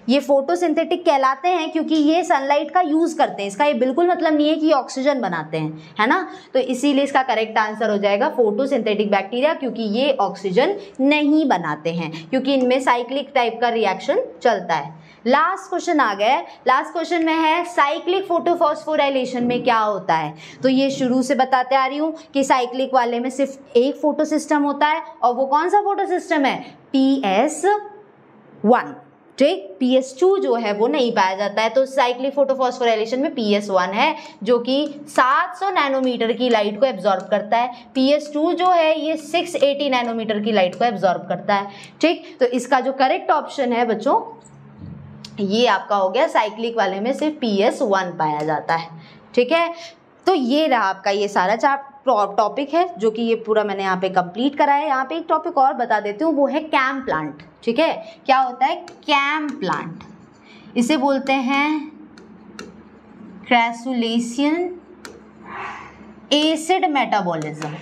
ये फोटोसिंथेटिक कहलाते हैं क्योंकि ये सनलाइट का यूज करते हैं, इसका ये बिल्कुल मतलब नहीं है कि ये ऑक्सीजन बनाते हैं, है ना। तो इसीलिए इसका करेक्ट आंसर हो जाएगा फोटोसिंथेटिक बैक्टीरिया, क्योंकि ये ऑक्सीजन नहीं बनाते हैं, क्योंकि इनमें साइक्लिक टाइप का रिएक्शन चलता है। लास्ट क्वेश्चन आ गया। लास्ट क्वेश्चन में है साइक्लिक फोटोफॉस्फोराइलेशन में क्या होता है। तो ये शुरू से बताते आ रही हूँ कि साइक्लिक वाले में सिर्फ एक फोटो सिस्टम होता है, और वो कौन सा फोटो सिस्टम है, PS1, ठीक। PS2 जो है वो नहीं पाया जाता है। तो साइक्लिक फोटोफॉस्फोराइलेशन में PS1 है जो कि 700 नैनोमीटर की लाइट को एब्जॉर्ब करता है, PS2 जो है ये 680 नैनोमीटर की लाइट को एब्जॉर्ब करता है, ठीक। तो इसका जो करेक्ट ऑप्शन है बच्चों ये आपका हो गया, साइक्लिक वाले में सिर्फ PS1 पाया जाता है, ठीक है। तो ये रहा आपका ये सारा टॉपिक है जो कि ये पूरा मैंने यहाँ पे कंप्लीट करा है। यहाँ पे एक टॉपिक और बता देती हूँ, वो है कैम प्लांट, ठीक है। क्या होता है कैम प्लांट, इसे बोलते हैं क्रैसुलेशियन एसिड मेटाबॉलिज्म।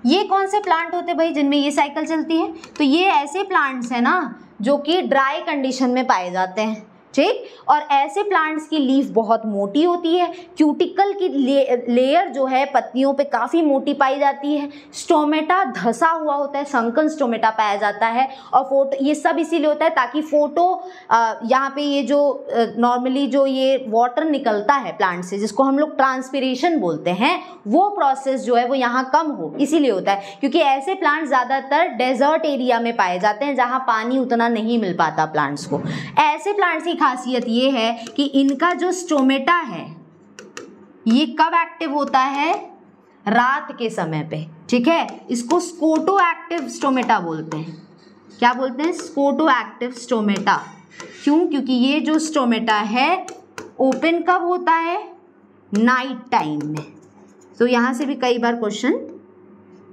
ये कौन से प्लांट होते हैं भाई जिनमें ये साइकिल चलती है, तो ये ऐसे प्लांट्स हैं ना जो कि ड्राई कंडीशन में पाए जाते हैं, ठीक। और ऐसे प्लांट्स की लीफ बहुत मोटी होती है, क्यूटिकल की लेयर जो है पत्तियों पे काफ़ी मोटी पाई जाती है, स्टोमेटा धसा हुआ होता है, संकन स्टोमेटा पाया जाता है। और फोटो ये सब इसीलिए होता है ताकि फोटो यहाँ पे ये जो नॉर्मली जो ये वाटर निकलता है प्लांट से जिसको हम लोग ट्रांसपिरेशन बोलते हैं, वो प्रोसेस जो है वो यहाँ कम हो, इसीलिए होता है। क्योंकि ऐसे प्लांट ज़्यादातर डेजर्ट एरिया में पाए जाते हैं जहाँ पानी उतना नहीं मिल पाता प्लांट्स को। ऐसे प्लांट्स की खासियत ये है कि इनका जो स्टोमेटा है ये कब एक्टिव होता है, रात के समय पे, ठीक है। इसको स्कोटो एक्टिव स्टोमेटा बोलते हैं। क्या बोलते हैं, स्कोटो एक्टिव स्टोमेटा। क्यों, क्योंकि ये जो स्टोमेटा है ओपन कब होता है, नाइट टाइम में। तो यहां से भी कई बार क्वेश्चन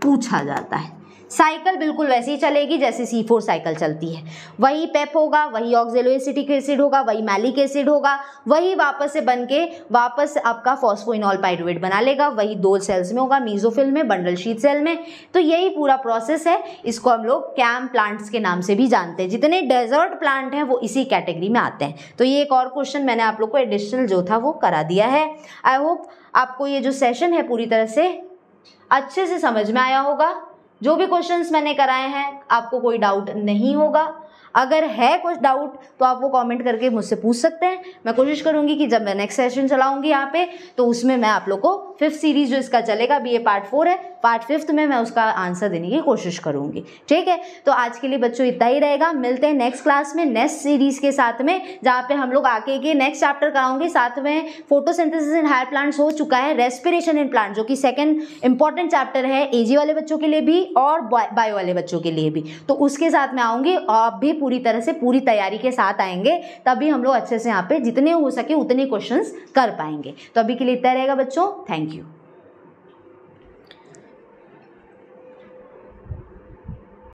पूछा जाता है। साइकिल बिल्कुल वैसे ही चलेगी जैसे C4 साइकिल चलती है, वही पेप होगा, वही ऑक्जेलोएसिटिक एसिड होगा, वही मैलिक एसिड होगा, वही वापस से बन के वापस आपका फॉस्फोइनॉल पाइरुवेट बना लेगा, वही 2 सेल्स में होगा, मीजोफिल में, बंडल शीट सेल में। तो यही पूरा प्रोसेस है, इसको हम लोग कैम प्लांट्स के नाम से भी जानते हैं। जितने डेजर्ट प्लांट हैं वो इसी कैटेगरी में आते हैं। तो ये एक और क्वेश्चन मैंने आप लोग को एडिशनल जो था वो करा दिया है। आई होप आपको ये जो सेशन है पूरी तरह से अच्छे से समझ में आया होगा। जो भी क्वेश्चंस मैंने कराए हैं आपको कोई डाउट नहीं होगा। अगर है कुछ डाउट तो आप वो कमेंट करके मुझसे पूछ सकते हैं। मैं कोशिश करूंगी कि जब मैं नेक्स्ट सेशन चलाऊंगी यहाँ पे तो उसमें मैं आप लोग को 5th सीरीज जो इसका चलेगा, अभी ये पार्ट 4 है, पार्ट 5th में मैं उसका आंसर देने की कोशिश करूंगी, ठीक है। तो आज के लिए बच्चों इतना ही रहेगा। मिलते हैं नेक्स्ट क्लास में नेक्स्ट सीरीज के साथ में, जहाँ पे हम लोग आगे के नेक्स्ट चैप्टर कराऊंगे। साथ में फोटोसिंथेसिस इन हायर प्लांट्स हो चुका है, रेस्पिरेशन इन प्लांट जो कि सेकंड इंपॉर्टेंट चैप्टर है एजी वाले बच्चों के लिए भी और बायो वाले बच्चों के लिए भी। तो उसके साथ में आऊंगी, आप भी पूरी तरह से पूरी तैयारी के साथ आएंगे, तभी हम लोग अच्छे से यहाँ पे जितने हो सके उतने क्वेश्चंस कर पाएंगे। तो अभी के लिए इतना रहेगा बच्चों, थैंक यू।